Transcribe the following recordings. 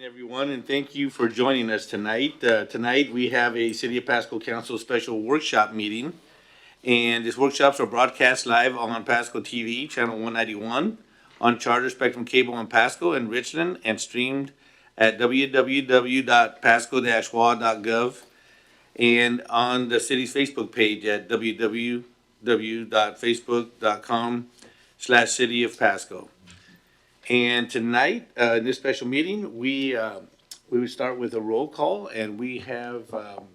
everyone, and thank you for joining us tonight. Tonight we have a City of Pasco Council special workshop meeting, and these workshops are broadcast live on Pasco TV, channel 191, on Charter Spectrum Cable in Pasco and Richland, and streamed at www.pasco-wa.gov and on the city's Facebook page at www.facebook.com/City of Pasco. And tonight, in this special meeting, we would start with a roll call, and we have. I'll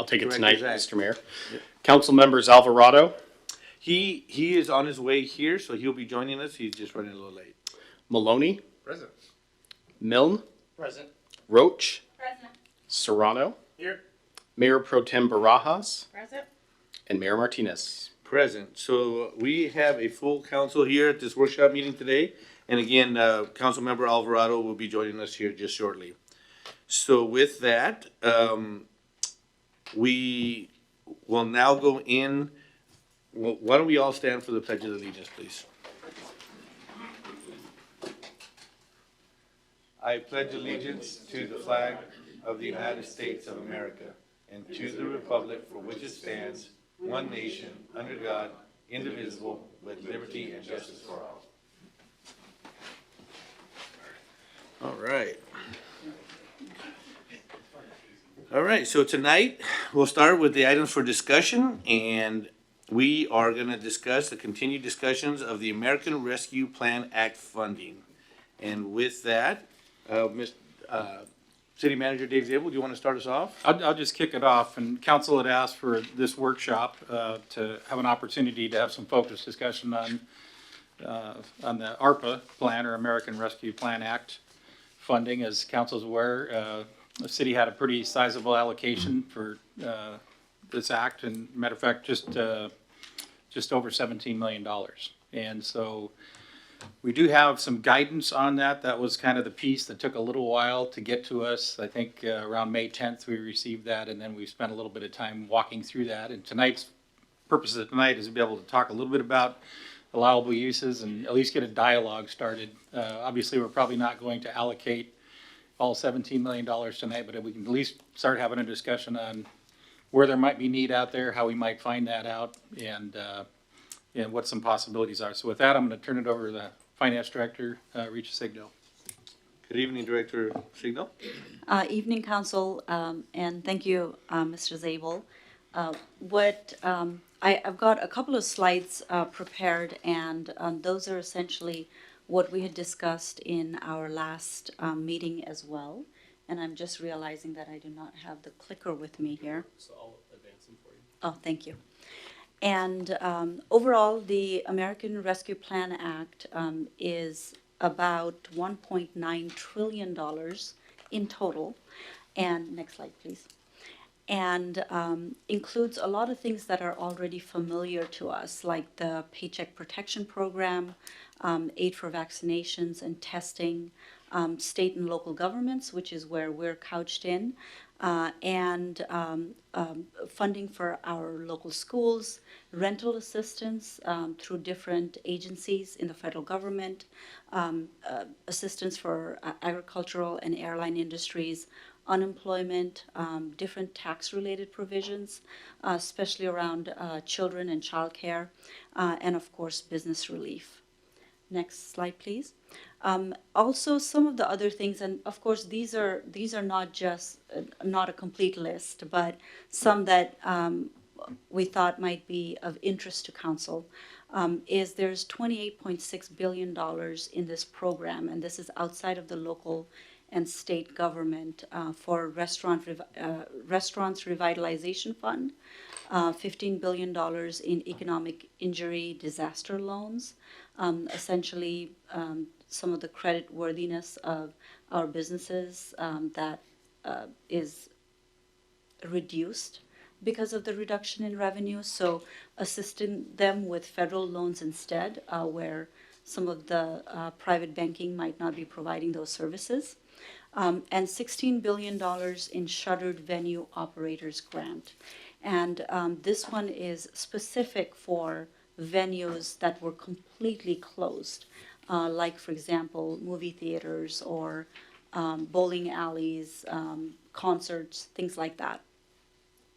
take it Director tonight, Zach. Mr. Mayor. Yep. Council members Alvarado, He is on his way here, so he'll be joining us. He's just running a little late. Maloney, Present. Milne, Present. Roach, Present. Serrano, Here. Mayor Pro Tem Barajas, Present. and Mayor Martinez. Present. So we have a full council here at this workshop meeting today. And again, Council Member Alvarado will be joining us here just shortly. So with that, we will now go in. Well, why don't we all stand for the Pledge of Allegiance, please? I pledge allegiance to the flag of the United States of America and to the republic for which it stands, one nation, under God, indivisible, with liberty and justice for all. All right. All right, so tonight we'll start with the items for discussion, and we are going to discuss the continued discussions of the American Rescue Plan Act funding. And with that, City Manager Dave Zabel, do you want to start us off? I'll just kick it off, and council had asked for this workshop to have an opportunity to have some focused discussion on the ARPA plan, or American Rescue Plan Act funding. As council's aware, the city had a pretty sizable allocation for this act, and matter of fact, just over $17 million. And so we do have some guidance on that. That was kind of the piece that took a little while to get to us. I think around May 10th we received that, and then we spent a little bit of time walking through that. And tonight's purpose of tonight is to be able to talk a little bit about allowable uses and at least get a dialogue started. Obviously, we're probably not going to allocate all $17 million tonight, but if we can at least start having a discussion on where there might be need out there, how we might find that out, and what some possibilities are. So with that, I'm going to turn it over to the Finance Director, Richa Signal. Good evening, Director Signal. Evening, Council, and thank you, Mr. Zabel. I've got a couple of slides prepared, and those are essentially what we had discussed in our last meeting as well. And I'm just realizing that I do not have the clicker with me here. So I'll advance them for you. Oh, thank you. And overall, the American Rescue Plan Act is about $1.9 trillion in total. And next slide, please. And includes a lot of things that are already familiar to us, like the Paycheck Protection Program, aid for vaccinations and testing, state and local governments, which is where we're couched in, and funding for our local schools, rental assistance through different agencies in the federal government, assistance for agricultural and airline industries, unemployment, different tax-related provisions, especially around children and childcare, and of course, business relief. Next slide, please. Also, some of the other things, and of course, these are not just not a complete list, but some that we thought might be of interest to council. Is there's $28.6 billion in this program, and this is outside of the local and state government for Restaurants Revitalization Fund, $15 billion in economic injury disaster loans, essentially some of the credit worthiness of our businesses that is reduced because of the reduction in revenue, so assisting them with federal loans instead, where some of the private banking might not be providing those services. And $16 billion in shuttered venue operators grant. And this one is specific for venues that were completely closed, like, for example, movie theaters or bowling alleys, concerts, things like that.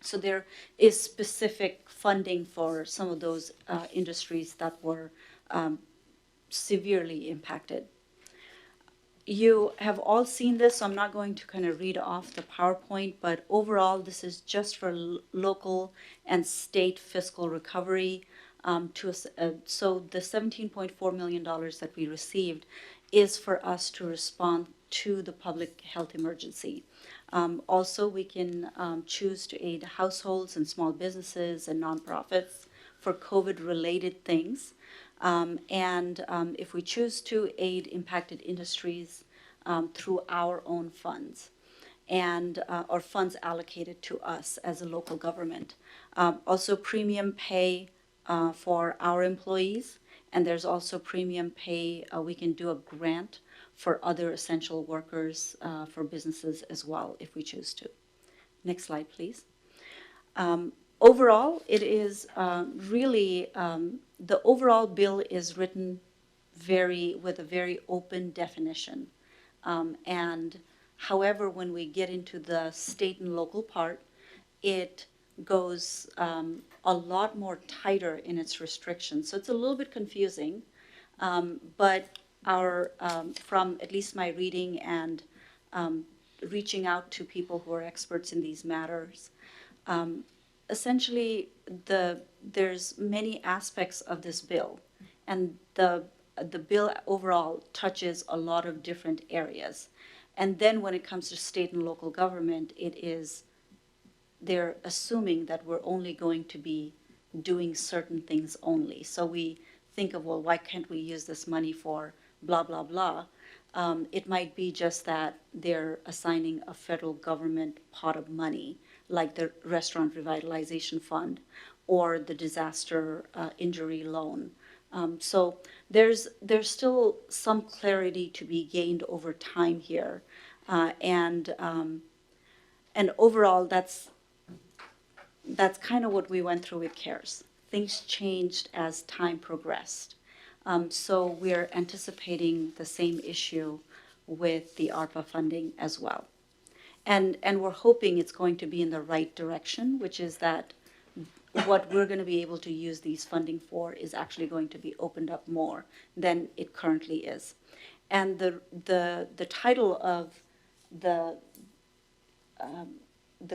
So there is specific funding for some of those industries that were severely impacted. You have all seen this, so I'm not going to kind of read off the PowerPoint, but overall, this is just for local and state fiscal recovery. So the $17.4 million that we received is for us to respond to the public health emergency. Also, we can choose to aid households and small businesses and nonprofits for COVID-related things. If we choose to aid impacted industries through our own funds and or funds allocated to us as a local government. Also premium pay for our employees, and there's also premium pay, we can do a grant for other essential workers for businesses as well if we choose to. Next slide, please. Overall, it is really, the overall bill is written with a very open definition. And however, when we get into the state and local part, it goes a lot more tighter in its restrictions. So it's a little bit confusing, but from at least my reading and reaching out to people who are experts in these matters, essentially there's many aspects of this bill, and the bill overall touches a lot of different areas. And then when it comes to state and local government, they're assuming that we're only going to be doing certain things only. So we think of, well, why can't we use this money for blah, blah, blah? It might be just that they're assigning a federal government pot of money, like the Restaurant Revitalization Fund or the Disaster Injury Loan. So there's still some clarity to be gained over time here. And overall, that's kind of what we went through with CARES. Things changed as time progressed. So we're anticipating the same issue with the ARPA funding as well. And we're hoping it's going to be in the right direction, which is that what we're going to be able to use these funding for is actually going to be opened up more than it currently is. And the title of the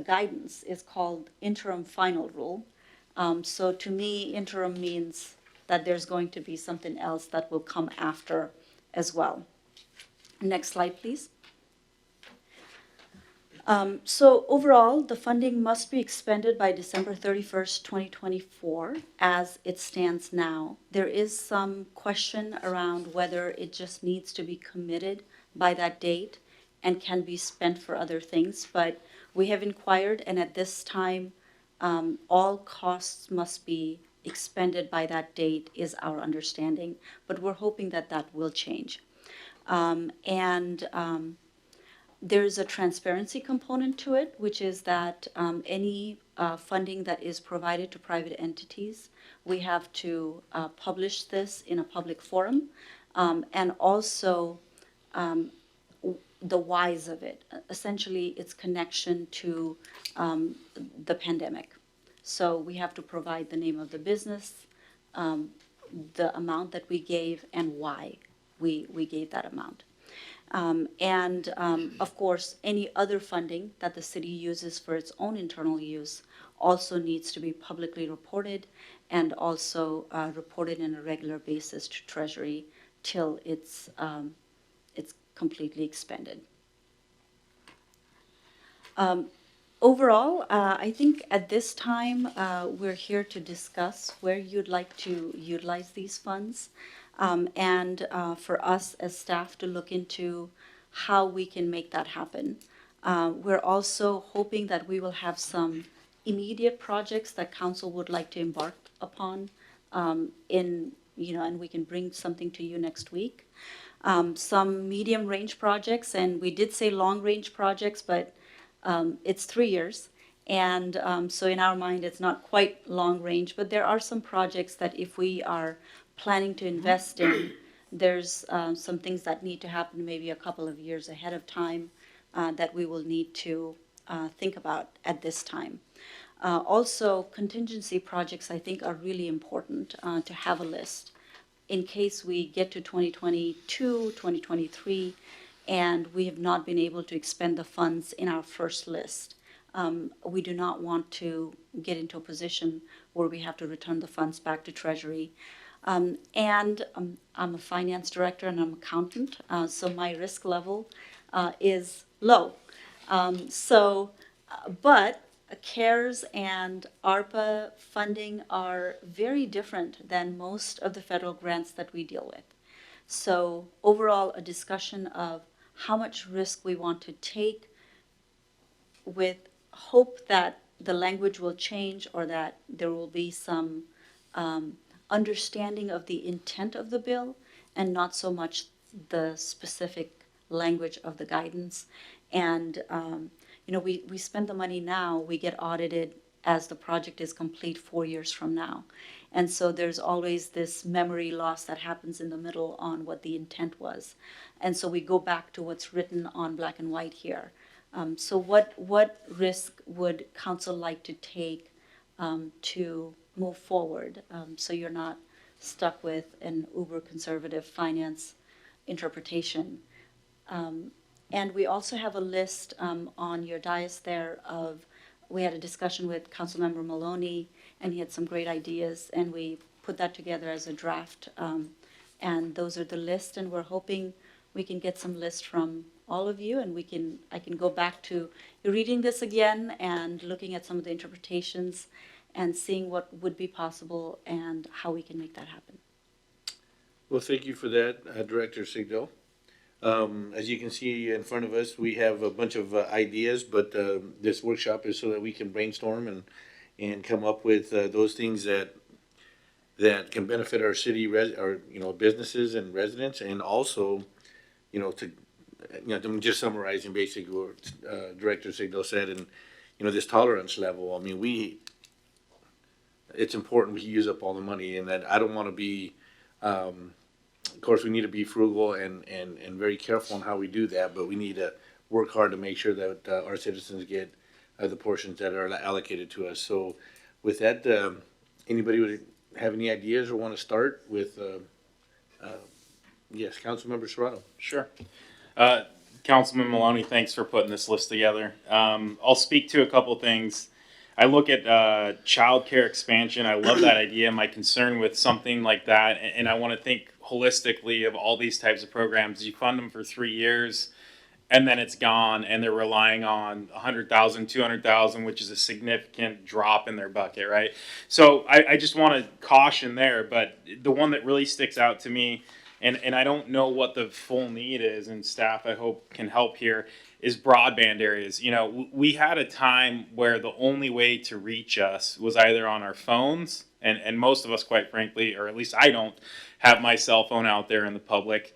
guidance is called Interim Final Rule. So to me, interim means that there's going to be something else that will come after as well. Next slide, please. So overall, the funding must be expended by December 31st, 2024, as it stands now. There is some question around whether it just needs to be committed by that date and can be spent for other things, but we have inquired, and at this time, all costs must be expended by that date is our understanding, but we're hoping that that will change. There's a transparency component to it, which is that any funding that is provided to private entities, we have to publish this in a public forum, and also the whys of it, essentially its connection to the pandemic. So we have to provide the name of the business, the amount that we gave, and why we gave that amount. Of course, any other funding that the city uses for its own internal use also needs to be publicly reported and also reported on a regular basis to Treasury till it's completely expended. Overall, I think at this time, we're here to discuss where you'd like to utilize these funds, and for us as staff to look into how we can make that happen. We're also hoping that we will have some immediate projects that council would like to embark upon and we can bring something to you next week. Some medium range projects, and we did say long range projects, but it's 3 years. And so in our mind, it's not quite long range, but there are some projects that if we are planning to invest in, there's some things that need to happen maybe a couple of years ahead of time that we will need to think about at this time. Also, contingency projects, I think, are really important to have a list in case we get to 2022, 2023, and we have not been able to expend the funds in our first list. We do not want to get into a position where we have to return the funds back to Treasury. I'm a finance director and I'm an accountant, so my risk level is low. But CARES and ARPA funding are very different than most of the federal grants that we deal with. So overall, a discussion of how much risk we want to take with hope that the language will change or that there will be some understanding of the intent of the bill and not so much the specific language of the guidance. And we spend the money now, we get audited as the project is complete 4 years from now. And so there's always this memory loss that happens in the middle on what the intent was. And so we go back to what's written on black and white here. So what risk would council like to take to move forward so you're not stuck with an uber conservative finance interpretation? And we also have a list on your dais there of, we had a discussion with Councilmember Maloney, and he had some great ideas, and we put that together as a draft. And those are the lists, and we're hoping we can get some lists from all of you, and I can go back to reading this again and looking at some of the interpretations and seeing what would be possible and how we can make that happen. Well, thank you for that, Director Sigdal. As you can see in front of us, we have a bunch of ideas, but this workshop is so that we can brainstorm and come up with those things that can benefit our city, our businesses and residents, and also, I'm just summarizing basically what Director Sigdal said, and this tolerance level. I mean, it's important we use up all the money, and that I don't want to be. Of course, we need to be frugal and very careful on how we do that, but we need to work hard to make sure that our citizens get the portions that are allocated to us. So with that, anybody would have any ideas or want to start with, yes, Councilmember Serrano. Sure. Councilman Maloney, thanks for putting this list together. I'll speak to a couple things. I look at childcare expansion. I love that idea. My concern with something like that, and I want to think holistically of all these types of programs. You fund them for 3 years, and then it's gone, and they're relying on $100,000, $200,000, which is a significant drop in their bucket, right? So I just want to caution there. But the one that really sticks out to me, and I don't know what the full need is, and staff I hope can help here, is broadband areas. We had a time where the only way to reach us was either on our phones, and most of us, quite frankly, or at least I don't have my cell phone out there in the public,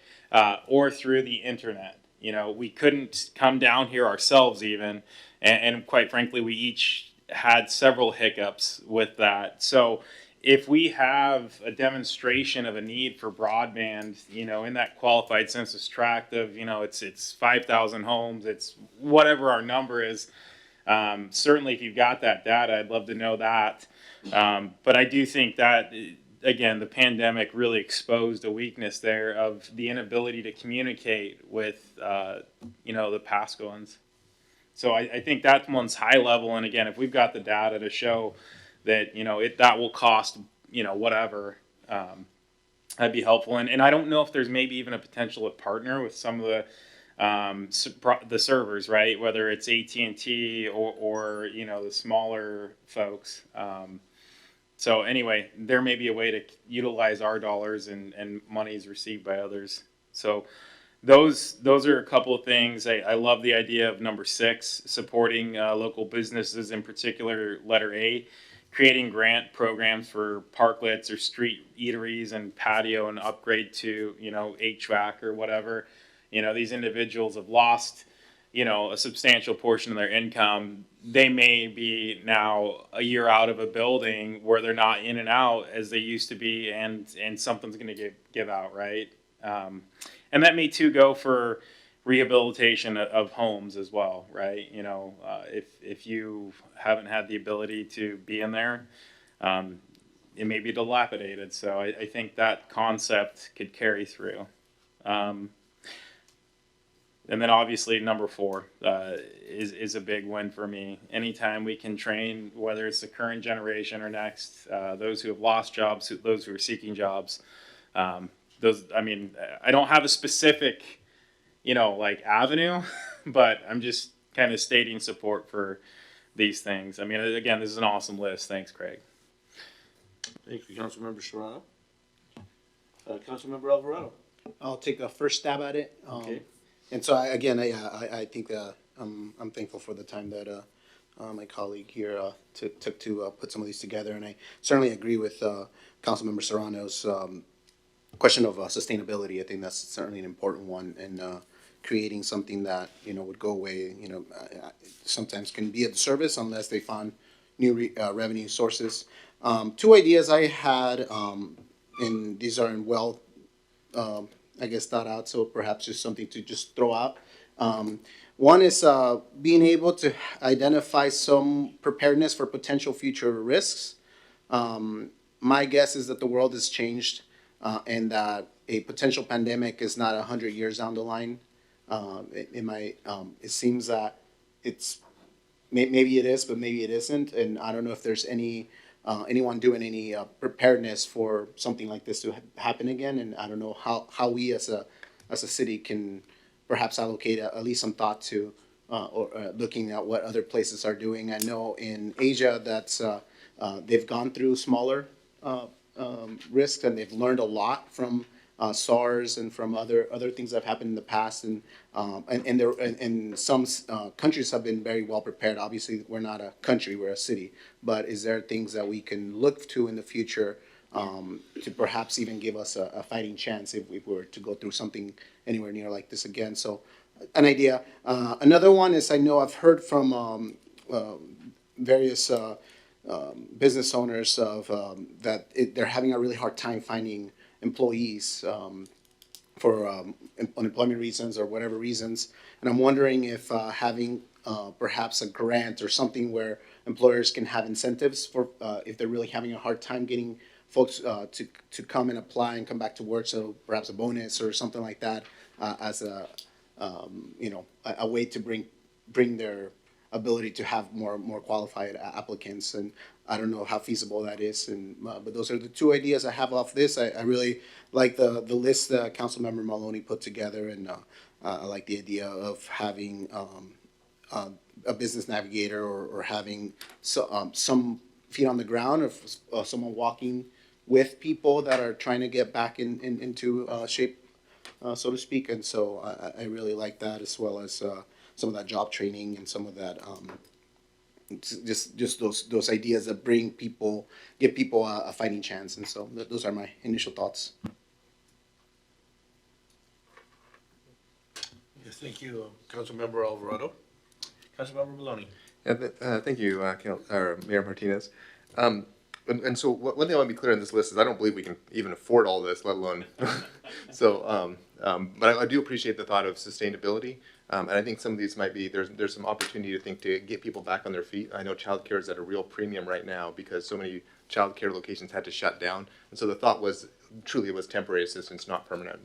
or through the internet. We couldn't come down here ourselves even, and quite frankly, we each had several hiccups with that. So if we have a demonstration of a need for broadband, in that qualified census tract of, it's 5,000 homes, it's whatever our number is, certainly if you've got that data, I'd love to know that. But I do think that, again, the pandemic really exposed a weakness there of the inability to communicate with, the Pascoans. So I think that one's high level. And again, if we've got the data to show that, that will cost, whatever, that'd be helpful. And I don't know if there's maybe even a potential to partner with some of the servers, right? Whether it's AT&T or the smaller folks. So anyway, there may be a way to utilize our dollars and monies received by others. So those are a couple of things. I love the idea of number 6, supporting local businesses, in particular letter A, creating grant programs for parklets or street eateries and patio and upgrade to, HVAC or whatever. These individuals have lost, a substantial portion of their income. They may be now a year out of a building where they're not in and out as they used to be, and something's going to give out, right? And that may too go for rehabilitation of homes as well, right? You know, if you haven't had the ability to be in there, it may be dilapidated. So I think that concept could carry through. And then obviously number 4 is a big win for me. Anytime we can train, whether it's the current generation or next, those who have lost jobs, those who are seeking jobs, I mean, I don't have a specific, you know, like avenue, but I'm just kind of stating support for these things. I mean, again, this is an awesome list. Thanks, Craig. Thank you, Councilmember Serrano. Councilmember Alvarado. I'll take a first stab at it. Okay. And so I think I'm thankful for the time that my colleague here took to put some of these together, and I certainly agree with Councilmember Serrano's question of sustainability. I think that's certainly an important one, and creating something that would go away. Sometimes can be a disservice unless they find new revenue sources. 2 ideas I had, and these are in I guess thought out, so perhaps just something to just throw out. One is being able to identify some preparedness for potential future risks. My guess is that the world has changed, and that a potential pandemic is not 100 years down the line. It seems that maybe it is, but maybe it isn't, and I don't know if there's anyone doing any preparedness for something like this to happen again, and I don't know how we as a city can perhaps allocate at least some thought to or looking at what other places are doing. I know in Asia that's they've gone through smaller risks, and they've learned a lot from SARS and from other things that have happened in the past, and some countries have been very well prepared. Obviously, we're not a country; we're a city. But is there things that we can look to in the future to perhaps even give us a fighting chance if we were to go through something anywhere near like this again? So, an idea. Another one is I know I've heard from various business owners of that they're having a really hard time finding employees for unemployment reasons or whatever reasons. And I'm wondering if having perhaps a grant or something where employers can have incentives for if they're really having a hard time getting folks to come and apply and come back to work. So perhaps a bonus or something like that as a way to bring their ability to have more qualified applicants. And I don't know how feasible that is. But those are the 2 ideas I have off this. I really like the list that Councilmember Maloney put together, and I like the idea of having a business navigator or having some feet on the ground, or someone walking with people that are trying to get back into shape, so to speak. And so I really like that, as well as some of that job training and some of that just those ideas that give people a fighting chance. And so those are my initial thoughts. Yes, thank you, Councilmember Alvarado. Councilmember Maloney. Yeah, thank you, Mayor Martinez. And so one thing I want to be clear on this list is I don't believe we can even afford all this, let alone. So, but I do appreciate the thought of sustainability. And I think some of these might be, there's some opportunity to get people back on their feet. I know childcare is at a real premium right now because so many childcare locations had to shut down. And so the thought was, truly it was temporary assistance, not permanent.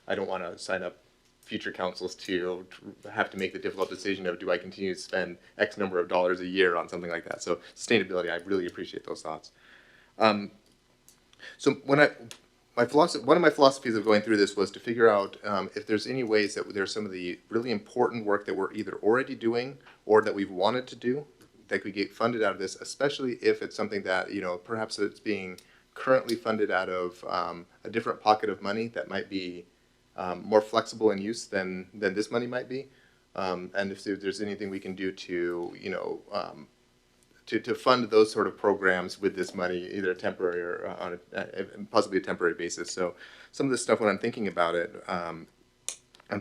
I don't want to sign up future councils to have to make the difficult decision of, do I continue to spend X number of dollars a year on something like that? So sustainability, I really appreciate those thoughts. So when one of my philosophies of going through this was to figure out if there's any ways that there's some of the really important work that we're either already doing or that we've wanted to do that could get funded out of this, especially if it's something that, perhaps it's being currently funded out of a different pocket of money that might be more flexible in use than this money might be. And if there's anything we can do to, to fund those sort of programs with this money, either temporary or on possibly a temporary basis. So some of this stuff, when I'm thinking about it, I'm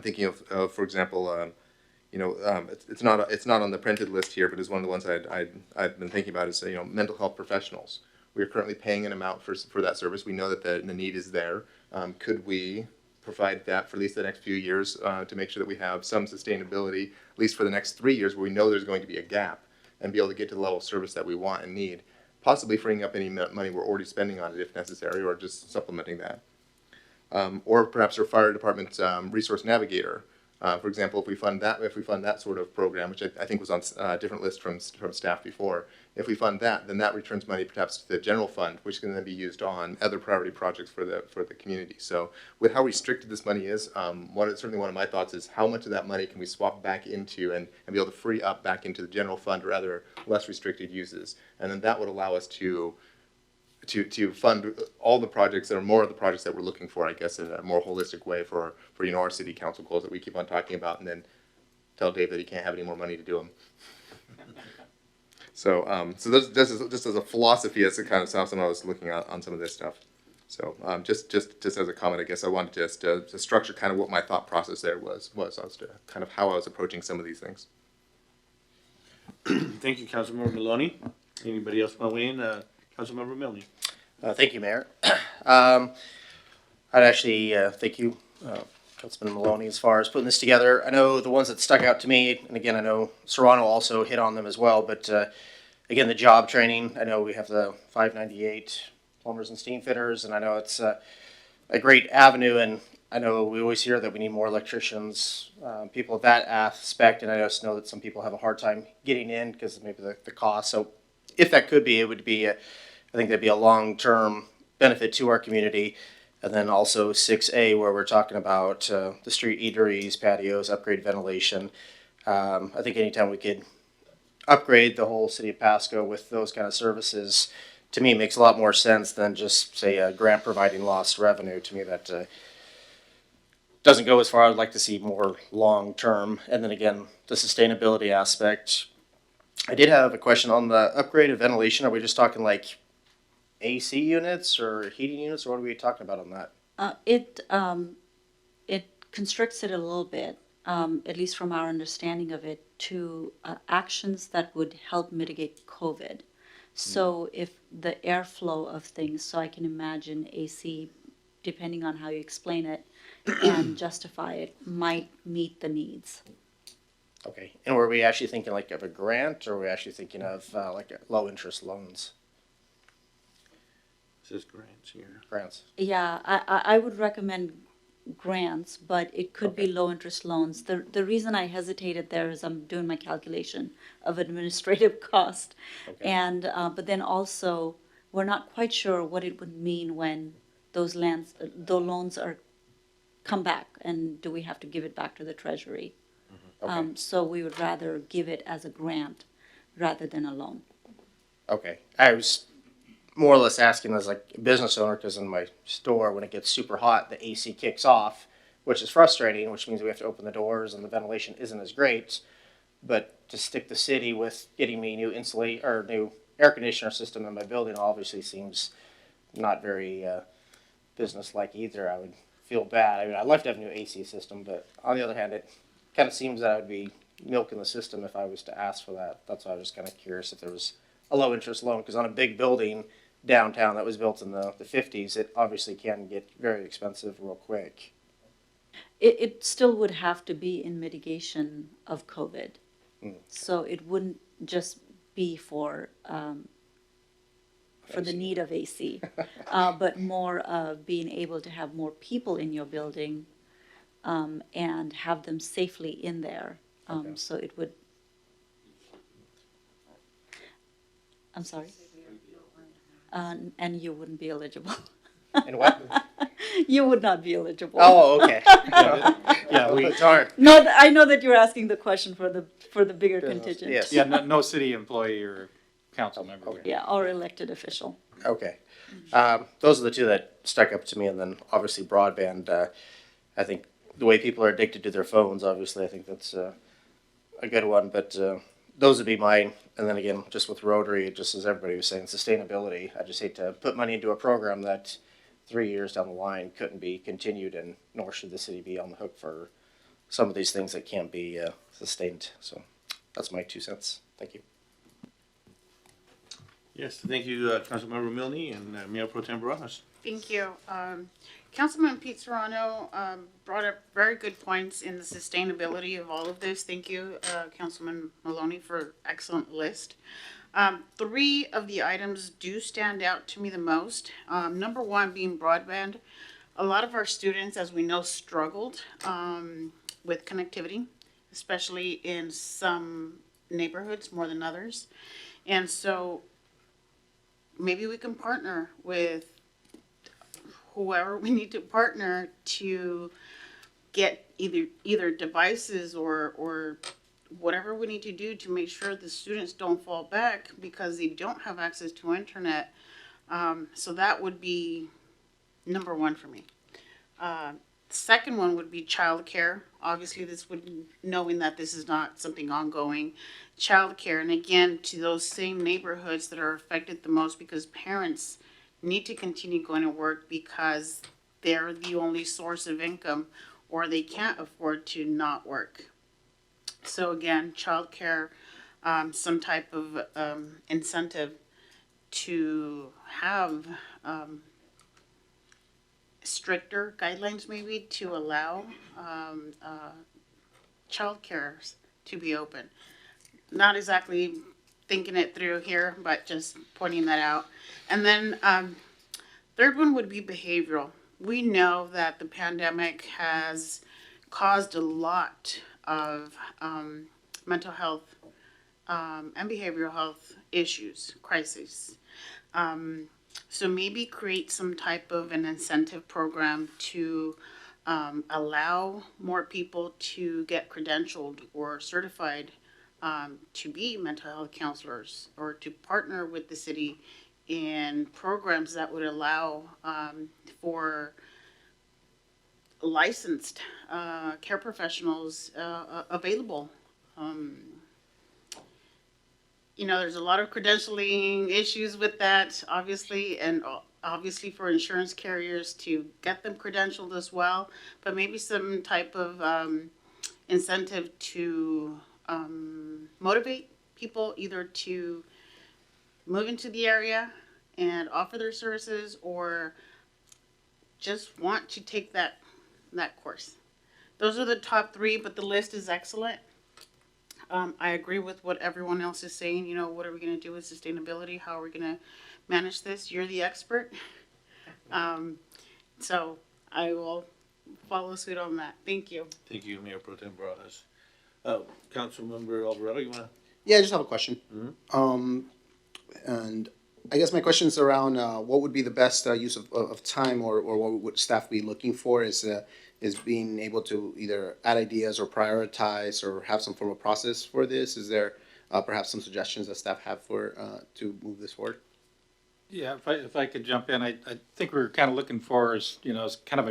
thinking of for example, it's not on the printed list here, but it's one of the ones I've been thinking about is, mental health professionals. We are currently paying an amount for that service. We know that the need is there. Could we provide that for at least the next few years to make sure that we have some sustainability, at least for the next 3 years where we know there's going to be a gap, and be able to get to the level of service that we want and need, possibly freeing up any money we're already spending on it if necessary, or just supplementing that. Or perhaps our fire department's resource navigator. For example, if we fund that sort of program, which I think was on a different list from staff before, if we fund that, then that returns money perhaps to the general fund, which can then be used on other priority projects for the community. So with how restricted this money is, certainly one of my thoughts is how much of that money can we swap back into and be able to free up back into the general fund or other less restricted uses. And then that would allow us to fund all the projects that are more of the projects that we're looking for, I guess, in a more holistic way for our city council goals that we keep on talking about, and then tell Dave that he can't have any more money to do them. So this is just as a philosophy, as a kind of something I was looking at on some of this stuff. So just as a comment, I guess I wanted just to structure kind of what my thought process there was as to kind of how I was approaching some of these things. Thank you, Councilmember Maloney. Anybody else want to weigh in? Councilmember Milne. Thank you, Mayor. I'd actually thank you, Councilman Maloney, as far as putting this together. I know the ones that stuck out to me, and again, I know Serrano also hit on them as well, but again, the job training, I know we have the 598 plumbers and steam fitters, and I know it's a great avenue, and I know we always hear that we need more electricians, people of that aspect, and I just know that some people have a hard time getting in because of maybe the cost. So if that could be, it would be, I think that'd be a long-term benefit to our community. And then also 6A, where we're talking about the street eateries, patios, upgrade ventilation. I think anytime we could upgrade the whole city of Pasco with those kind of services, to me, makes a lot more sense than just, say, a grant providing lost revenue. To me, that doesn't go as far. I'd like to see more long-term. And then again, the sustainability aspect. I did have a question on the upgrade of ventilation. Are we just talking like AC units or heating units, or what are we talking about on that? It constricts it a little bit, at least from our understanding of it, to actions that would help mitigate COVID. So if the airflow of things, so I can imagine AC, depending on how you explain it and justify it, might meet the needs. Okay. And were we actually thinking like of a grant, or were we actually thinking of like low interest loans? This is grants here. Grants. Yeah, I would recommend grants, but it could be Okay. low interest loans. The reason I hesitated there is I'm doing my calculation of administrative cost. Okay. And but then also we're not quite sure what it would mean when those loans are come back, and do we have to give it back to the treasury? Okay. So we would rather give it as a grant rather than a loan. Okay. I was more or less asking as like a business owner, because in my store, when it gets super hot, the AC kicks off, which is frustrating, which means we have to open the doors and the ventilation isn't as great. But to stick the city with getting me new new air conditioner system in my building obviously seems not very business-like either. I would feel bad. I mean, I'd love to have a new AC system, but on the other hand, it kind of seems that I would be milking the system if I was to ask for that. That's why I was just kind of curious if there was a low interest loan, because on a big building downtown that was built in the 50s, it obviously can get very expensive real quick. It still would have to be in mitigation of COVID. So it wouldn't just be for the need of AC, but more of being able to have more people in your building and have them safely in there. So it would. I'm sorry? And you wouldn't be eligible. And what? You would not be eligible. Oh, okay. Yeah, we, It's hard. No, I know that you're asking the question for the bigger contingent. Yes. yeah, no city employee or council member. Okay. Yeah, or elected official. Okay. Those are the two that stuck up to me, and then obviously broadband. I think the way people are addicted to their phones, obviously, I think that's a good one. But those would be mine. And then again, just with Rotary, just as everybody was saying, sustainability. I just hate to put money into a program that 3 years down the line couldn't be continued, and nor should the city be on the hook for some of these things that can't be sustained. So that's my 2 cents. Thank you. Yes, thank you, Councilmember Milne and Mayor Pro Tem Barajas. Thank you. Councilman Pete Serrano brought up very good points in the sustainability of all of this. Thank you, Councilman Maloney, for excellent list. Three of the items do stand out to me the most. Number one being broadband. A lot of our students, as we know, struggled with connectivity, especially in some neighborhoods more than others. And so maybe we can partner with whoever we need to partner to get either devices or whatever we need to do to make sure the students don't fall back because they don't have access to internet. So that would be number one for me. Second one would be childcare. Obviously, this would, knowing that this is not something ongoing, childcare, and again, to those same neighborhoods that are affected the most because parents need to continue going to work because they're the only source of income or they can't afford to not work. So again, childcare, some type of incentive to have stricter guidelines maybe to allow childcare to be open. Not exactly thinking it through here, but just pointing that out. And then third one would be behavioral. We know that the pandemic has caused a lot of mental health and behavioral health issues, crises. So maybe create some type of an incentive program to allow more people to get credentialed or certified to be mental health counselors or to partner with the city in programs that would allow for licensed care professionals available. You know, there's a lot of credentialing issues with that, obviously, and obviously for insurance carriers to get them credentialed as well, but maybe some type of incentive to motivate people either to move into the area and offer their services or just want to take that course. Those are the top three, but the list is excellent. I agree with what everyone else is saying. You know, what are we going to do with sustainability? How are we going to manage this? You're the expert. So I will follow suit on that. Thank you. Thank you, Mayor Pro Tem Barajas. Councilmember Alvarado, you wanna? Yeah, I just have a question. And I guess my question is around what would be the best use of time or what would staff be looking for is being able to either add ideas or prioritize or have some form of process for this. Is there perhaps some suggestions that staff have for to move this forward? Yeah, if I could jump in, I think we were kind of looking for is, you know, kind of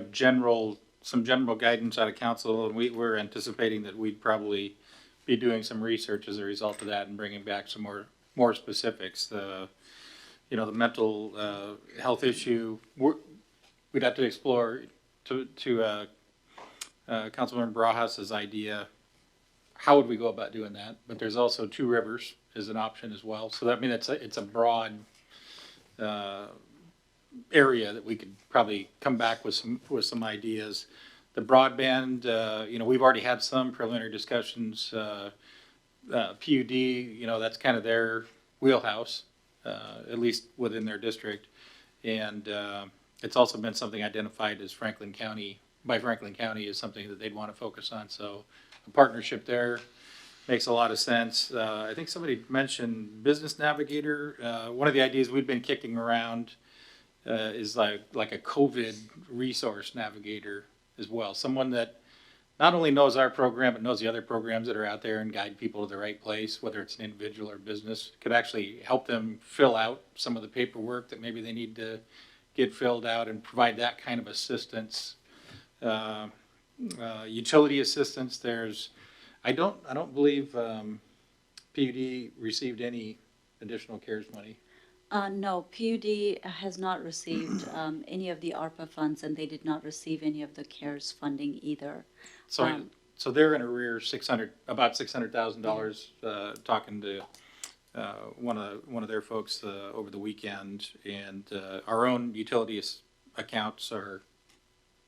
some general guidance out of council, and we're anticipating that we'd probably be doing some research as a result of that and bringing back some more specifics. The mental health issue, we'd have to explore to Councilmember Barajas' idea, how would we go about doing that? But there's also Two Rivers as an option as well. So that it's a broad area that we could probably come back with some ideas. The broadband, we've already had some preliminary discussions. PUD, that's kind of their wheelhouse, at least within their district. And it's also been something identified as Franklin County as something that they'd want to focus on. So a partnership there makes a lot of sense. I think somebody mentioned Business Navigator. One of the ideas we've been kicking around is like a COVID resource navigator as well. Someone that not only knows our program, but knows the other programs that are out there and guide people to the right place, whether it's an individual or business, could actually help them fill out some of the paperwork that maybe they need to get filled out and provide that kind of assistance. Utility assistance, I don't believe PUD received any additional CARES money. No, PUD has not received any of the ARPA funds, and they did not receive any of the CARES funding either. So they're in arrears about $600,000. Talking to one of their folks over the weekend, and our own utility accounts are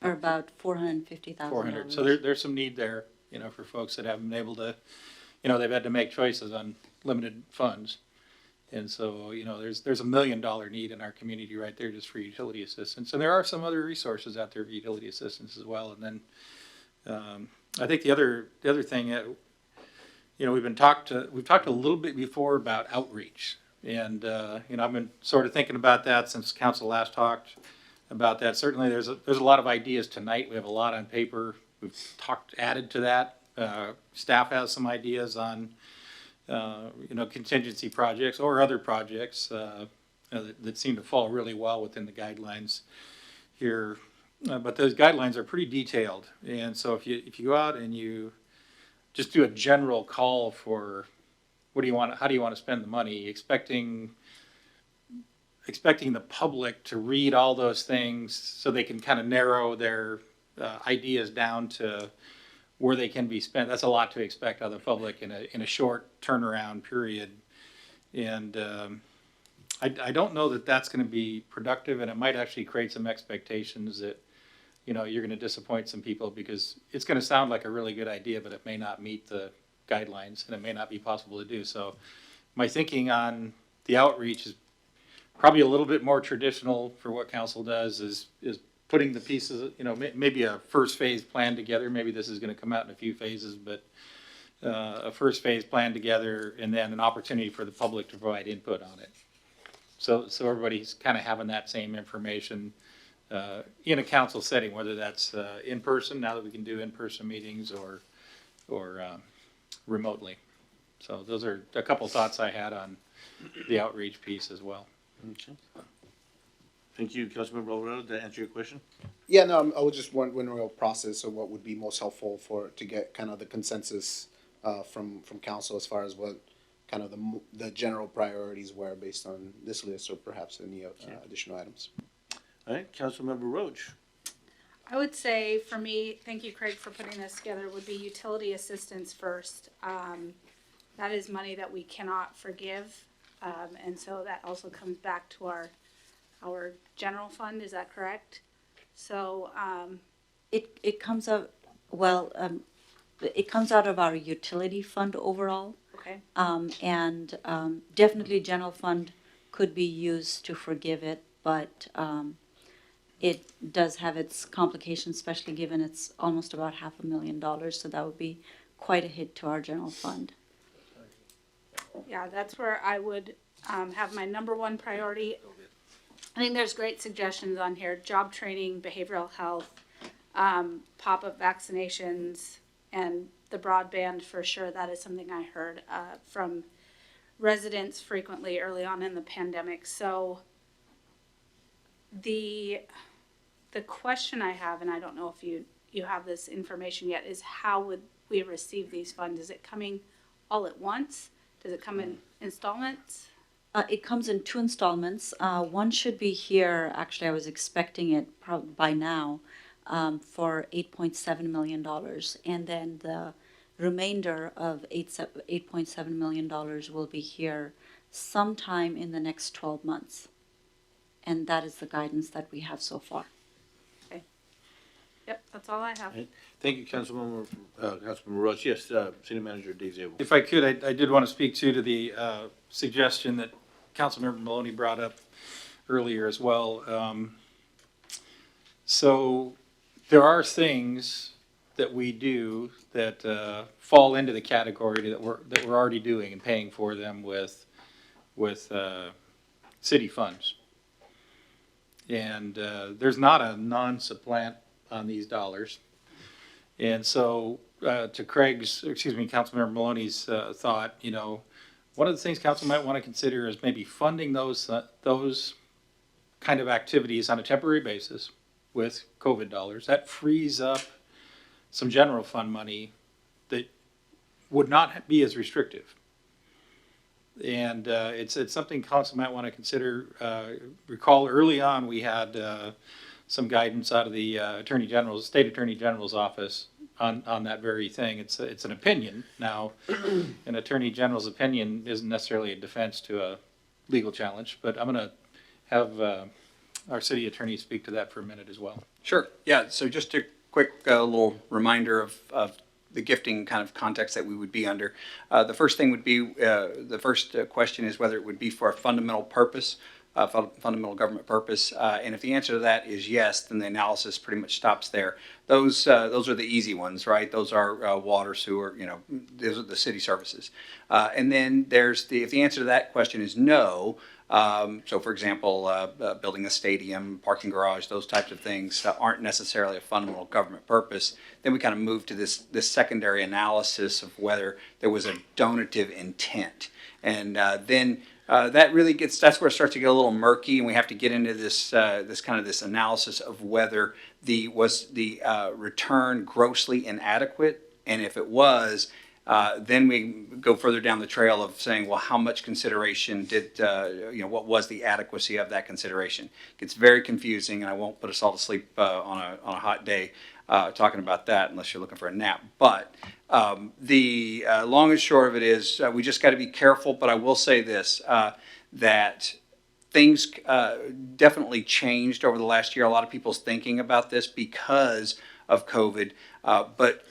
Or about $450,000. 400. So there's some need there, you know, for folks that haven't been able to, you know, they've had to make choices on limited funds. And so, you know, there's $1 million need in our community right there just for utility assistance. And there are some other resources out there for utility assistance as well. And then I think the other thing, you know, we've talked a little bit before about outreach. And, you know, I've been sort of thinking about that since council last talked about that. Certainly there's a lot of ideas tonight. We have a lot on paper. We've added to that. Staff has some ideas on, you know, contingency projects or other projects you know, that seem to fall really well within the guidelines here. But those guidelines are pretty detailed. And so if you go out and you just do a general call for how do you want to spend the money, expecting the public to read all those things so they can kind of narrow their ideas down to where they can be spent. That's a lot to expect out of the public in a short turnaround period. And I don't know that that's going to be productive, and it might actually create some expectations that, you know, you're going to disappoint some people because it's going to sound like a really good idea, but it may not meet the guidelines and it may not be possible to do. So my thinking on the outreach is probably a little bit more traditional for what council does is putting the pieces, you know, maybe a first phase plan together. Maybe this is going to come out in a few phases, but a first phase plan together and then an opportunity for the public to provide input on it. So everybody's kind of having that same information in a council setting, whether that's in person, now that we can do in-person meetings, or remotely. So those are a couple thoughts I had on the outreach piece as well. Okay. Thank you, Councilmember Alvarado. Did that answer your question? Yeah, no, I was just wondering a process of what would be most helpful to get kind of the consensus from council as far as what kind of the general priorities were based on this list, or perhaps any additional items. All right, Councilmember Roach. I would say for me, thank you, Craig, for putting this together, would be utility assistance first. That is money that we cannot forgive. And so that also comes back to our general fund, is that correct? So, It comes out, well, it comes out of our utility fund overall. okay, And definitely general fund could be used to forgive it, but it does have its complications, especially given it's almost about $500,000, so that would be quite a hit to our general fund. yeah, that's where I would have my number one priority. I think there's great suggestions on here: job training, behavioral health, pop-up vaccinations, and the broadband for sure. That is something I heard from residents frequently early on in the pandemic. So the question I have, and I don't know if you have this information yet, is how would we receive these funds? Is it coming all at once? Does it come in installments? It comes in 2 installments. One should be here. Actually, I was expecting it by now for $8.7 million. And then the remainder of $8.7 million will be here sometime in the next 12 months. And that is the guidance that we have so far. Yep, that's all I have. Right. Thank you, Councilmember Roach. Yes, City Manager Dave Zabel. If I could, I did want to speak to the suggestion that Councilmember Maloney brought up earlier as well. So there are things that we do that fall into the category that we're already doing and paying for them with city funds. And there's not a non-supplant on these dollars. And so to Councilmember Maloney's thought, you know, one of the things council might want to consider is maybe funding those kind of activities on a temporary basis with COVID dollars. That frees up some general fund money that would not be as restrictive. And it's something council might want to consider. Recall early on we had some guidance out of the State Attorney General's office on that very thing. It's an opinion. Now, an Attorney General's opinion isn't necessarily a defense to a legal challenge, but I'm going to have our city attorney speak to that for a minute as well. Sure. Yeah. So just a quick little reminder of the gifting kind of context that we would be under. The first thing would be the first question is whether it would be for a fundamental purpose, fundamental government purpose. And if the answer to that is yes, then the analysis pretty much stops there. Those are the easy ones, right? Those are water, sewer, those are the city services. And then if the answer to that question is no, so for example, building a stadium, parking garage, those types of things aren't necessarily a fundamental government purpose. Then we kind of move to this secondary analysis of whether there was a donative intent. And then that really that's where it starts to get a little murky, and we have to get into this this analysis of whether was the return grossly inadequate, and if it was, then we go further down the trail of saying, well, how much consideration did what was the adequacy of that consideration? It gets very confusing, and I won't put us all to sleep on a hot day talking about that unless you're looking for a nap. But the long and short of it is we just got to be careful. But I will say this, that things definitely changed over the last year. A lot of people's thinking about this because of COVID, but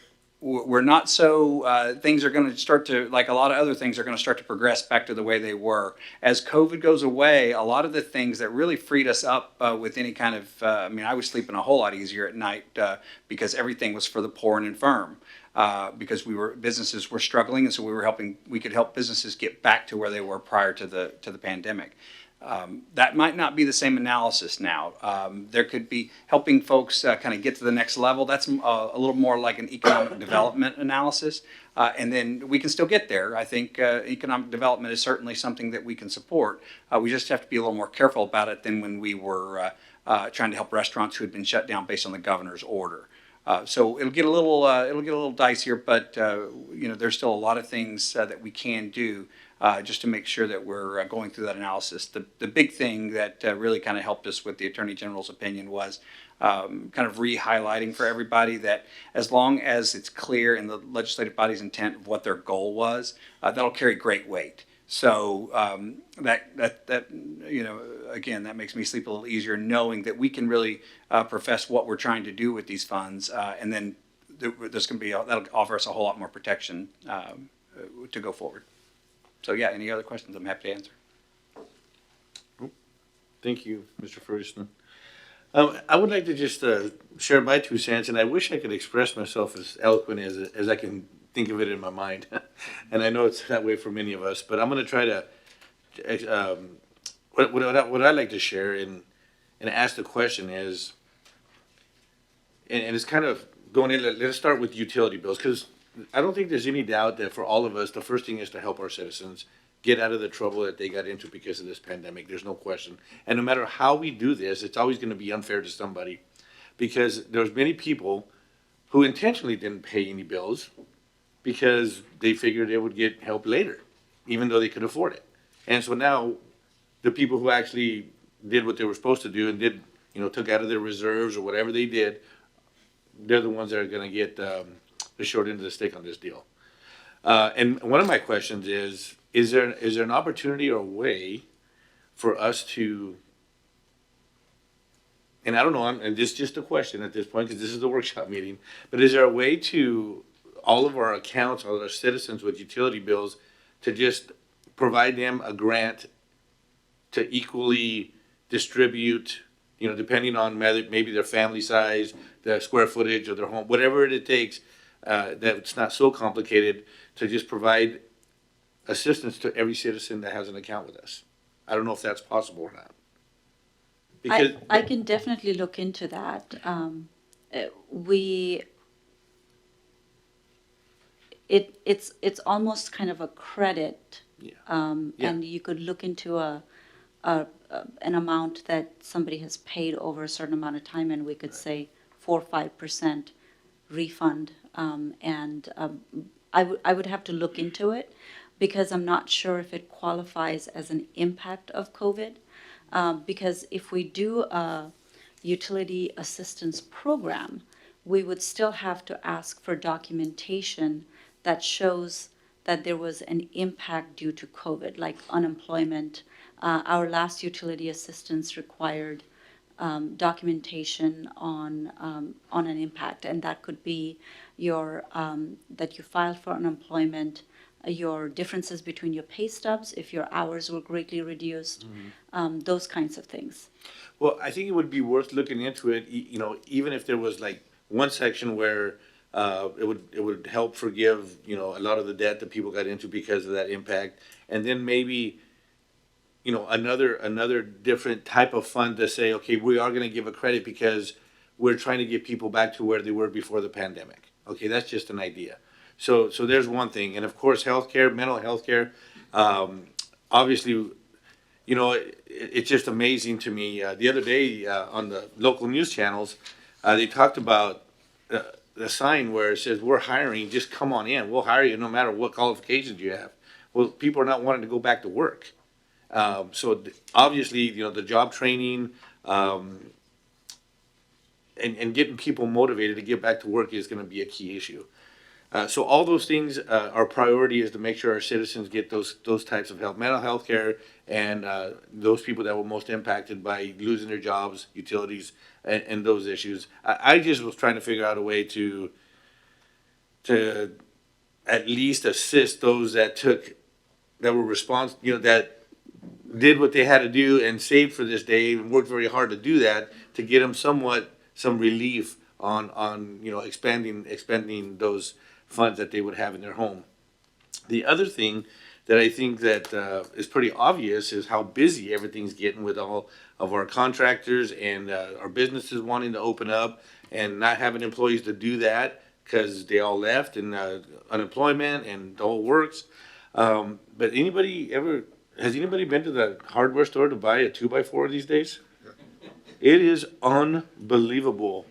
we're not so, things are going to start to, like a lot of other things, are going to start to progress back to the way they were. As COVID goes away, a lot of the things that really freed us up with any kind of, I was sleeping a whole lot easier at night because everything was for the poor and infirm. Because businesses were struggling, and so we could help businesses get back to where they were prior to the pandemic. That might not be the same analysis now. There could be helping folks kind of get to the next level. That's a little more like an economic development analysis. And then we can still get there. I think economic development is certainly something that we can support. We just have to be a little more careful about it than when we were trying to help restaurants who had been shut down based on the governor's order. So it'll get a little dicier, but there's still a lot of things that we can do just to make sure that we're going through that analysis. The big thing that really kind of helped us with the Attorney General's opinion was kind of re-highlighting for everybody that as long as it's clear in the legislative body's intent of what their goal was, that'll carry great weight. So again, that makes me sleep a little easier knowing that we can really profess what we're trying to do with these funds, and then that'll offer us a whole lot more protection to go forward. So yeah, any other questions I'm happy to answer. Thank you, Mr. Ferguson. I would like to just share my 2 cents, and I wish I could express myself as eloquent as I can think of it in my mind. And I know it's that way for many of us, but I'm going to try to, what I'd like to share and ask the question is, and it's kind of going in, let's start with utility bills, because I don't think there's any doubt that for all of us, the first thing is to help our citizens get out of the trouble that they got into because of this pandemic. There's no question. And no matter how we do this, it's always going to be unfair to somebody, because there's many people who intentionally didn't pay any bills because they figured they would get help later, even though they could afford it. And so now the people who actually did what they were supposed to do and took out of their reserves or whatever they did, they're the ones that are going to get the short end of the stick on this deal. And one of my questions is there an opportunity or a way for us to, and I don't know, and this is just a question at this point because this is the workshop meeting, but is there a way to all of our accounts, all of our citizens with utility bills, to just provide them a grant to equally distribute, depending on maybe their family size, the square footage of their home, whatever it takes, that it's not so complicated, to just provide assistance to every citizen that has an account with us. I don't know if that's possible or not. Because I can definitely look into that. It's almost kind of a credit, and you could look into an amount that somebody has paid over a certain amount of time, and we could say 4 or 5% refund. I would have to look into it because I'm not sure if it qualifies as an impact of COVID. Because if we do a utility assistance program, we would still have to ask for documentation that shows that there was an impact due to COVID, like unemployment. Our last utility assistance required documentation on an impact, and that could be your that you filed for unemployment, your differences between your pay stubs, if your hours were greatly reduced, those kinds of things. Well, I think it would be worth looking into it, you know, even if there was like one section where it would help forgive, you know, a lot of the debt that people got into because of that impact. And then maybe, you know, another different type of fund to say, okay, we are gonna give a credit because we're trying to get people back to where they were before the pandemic. Okay, that's just an idea. So there's one thing. And of course, healthcare, mental health care, obviously, you know, it's just amazing to me. The other day on the local news channels, they talked about the sign where it says, "We're hiring, just come on in. We'll hire you no matter what qualifications you have." Well, people are not wanting to go back to work. Obviously, you know, the job training and getting people motivated to get back to work is going to be a key issue. So all those things, our priority is to make sure our citizens get those types of help, mental health care, and those people that were most impacted by losing their jobs, utilities, and those issues. I just was trying to figure out a way to at least assist those that were responsible, you know, that did what they had to do and saved for this day and worked very hard to do that, to get them some relief on you know, expending those funds that they would have in their home. The other thing that I think that is pretty obvious is how busy everything's getting with all of our contractors and our businesses wanting to open up and not having employees to do that because they all left and unemployment and the whole works. But has anybody been to the hardware store to buy a 2x4 these days? It is unbelievable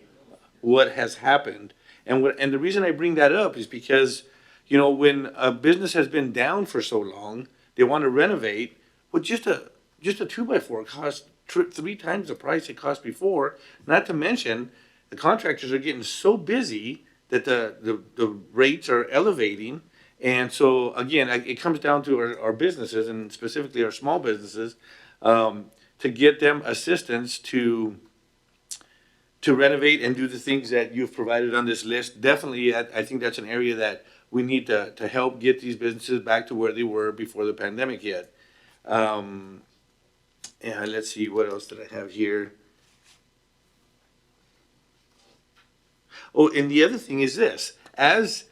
what has happened. And the reason I bring that up is because, you know, when a business has been down for so long, they want to renovate. Well, just a 2x4 costs 3 times the price it cost before. Not to mention, the contractors are getting so busy that the rates are elevating. And so again, it comes down to our businesses, and specifically our small businesses, to get them assistance to renovate and do the things that you've provided on this list. Definitely, I think that's an area that we need to help get these businesses back to where they were before the pandemic hit. Yeah, let's see, what else did I have here? Oh, and the other thing is this, as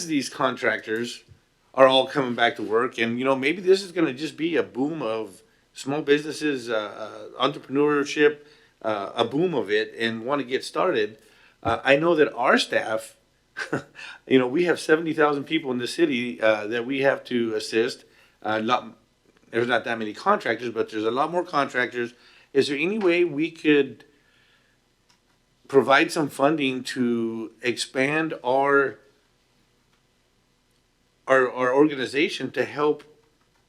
these contractors are all coming back to work, and you know, maybe this is gonna just be a boom of small businesses, entrepreneurship, a boom of it, and want to get started. I know that our staff, you know, we have 70,000 people in the city that we have to assist. There's not that many contractors, but there's a lot more contractors. Is there any way we could provide some funding to expand our organization to help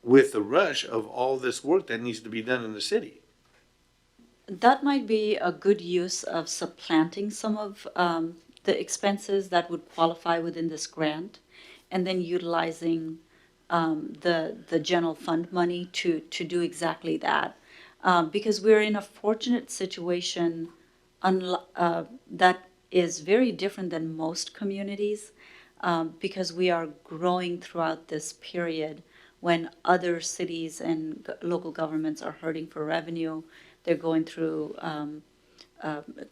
with the rush of all this work that needs to be done in the city? That might be a good use of supplanting some of the expenses that would qualify within this grant, and then utilizing the general fund money to do exactly that. Because we're in a fortunate situation that is very different than most communities, because we are growing throughout this period when other cities and local governments are hurting for revenue. They're going through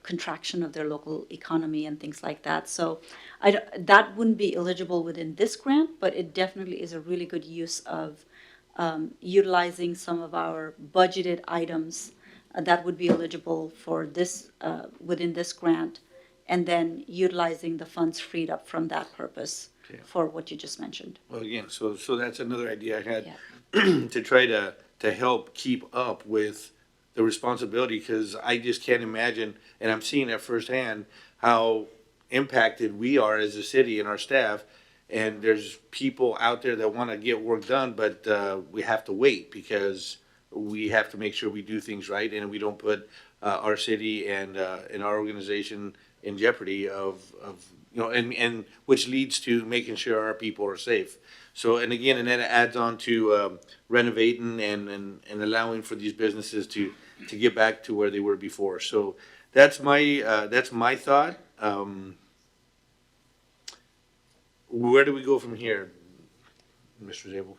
contraction of their local economy and things like that. So that wouldn't be eligible within this grant, but it definitely is a really good use of utilizing some of our budgeted items that would be eligible for this within this grant, and then utilizing the funds freed up from that purpose for what you just mentioned. Well, again, so that's another idea I had, Yeah. to try to help keep up with the responsibility, because I just can't imagine, and I'm seeing it firsthand, how impacted we are as a city and our staff. And there's people out there that want to get work done, but we have to wait because we have to make sure we do things right and we don't put our city and our organization in jeopardy of you know, and which leads to making sure our people are safe. So, and again, and then it adds on to renovating and allowing for these businesses to to get back to where they were before. So that's my thought. Where do we go from here, Mr. Zabel?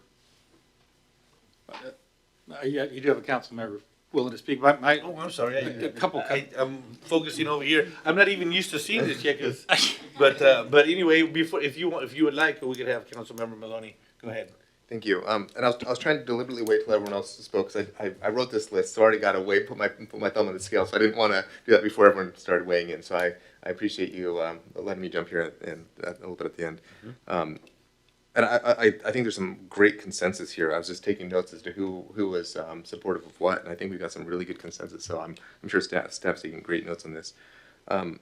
Yeah, you do have a council member willing to speak. My, Oh, I'm sorry. a couple, I'm focusing over here. I'm not even used to seeing this yet, but anyway, before if you would like, we could have Councilmember Maloney. Go ahead. Thank you. And I was trying to deliberately wait till everyone else spoke because I wrote this list, so I already got to put my thumb on the scale. So I didn't want to do that before everyone started weighing in. So I appreciate you letting me jump here and a little bit at the end. And I think there's some great consensus here. I was just taking notes as to who was supportive of what, and I think we've got some really good consensus. So I'm sure staff's taking great notes on this. The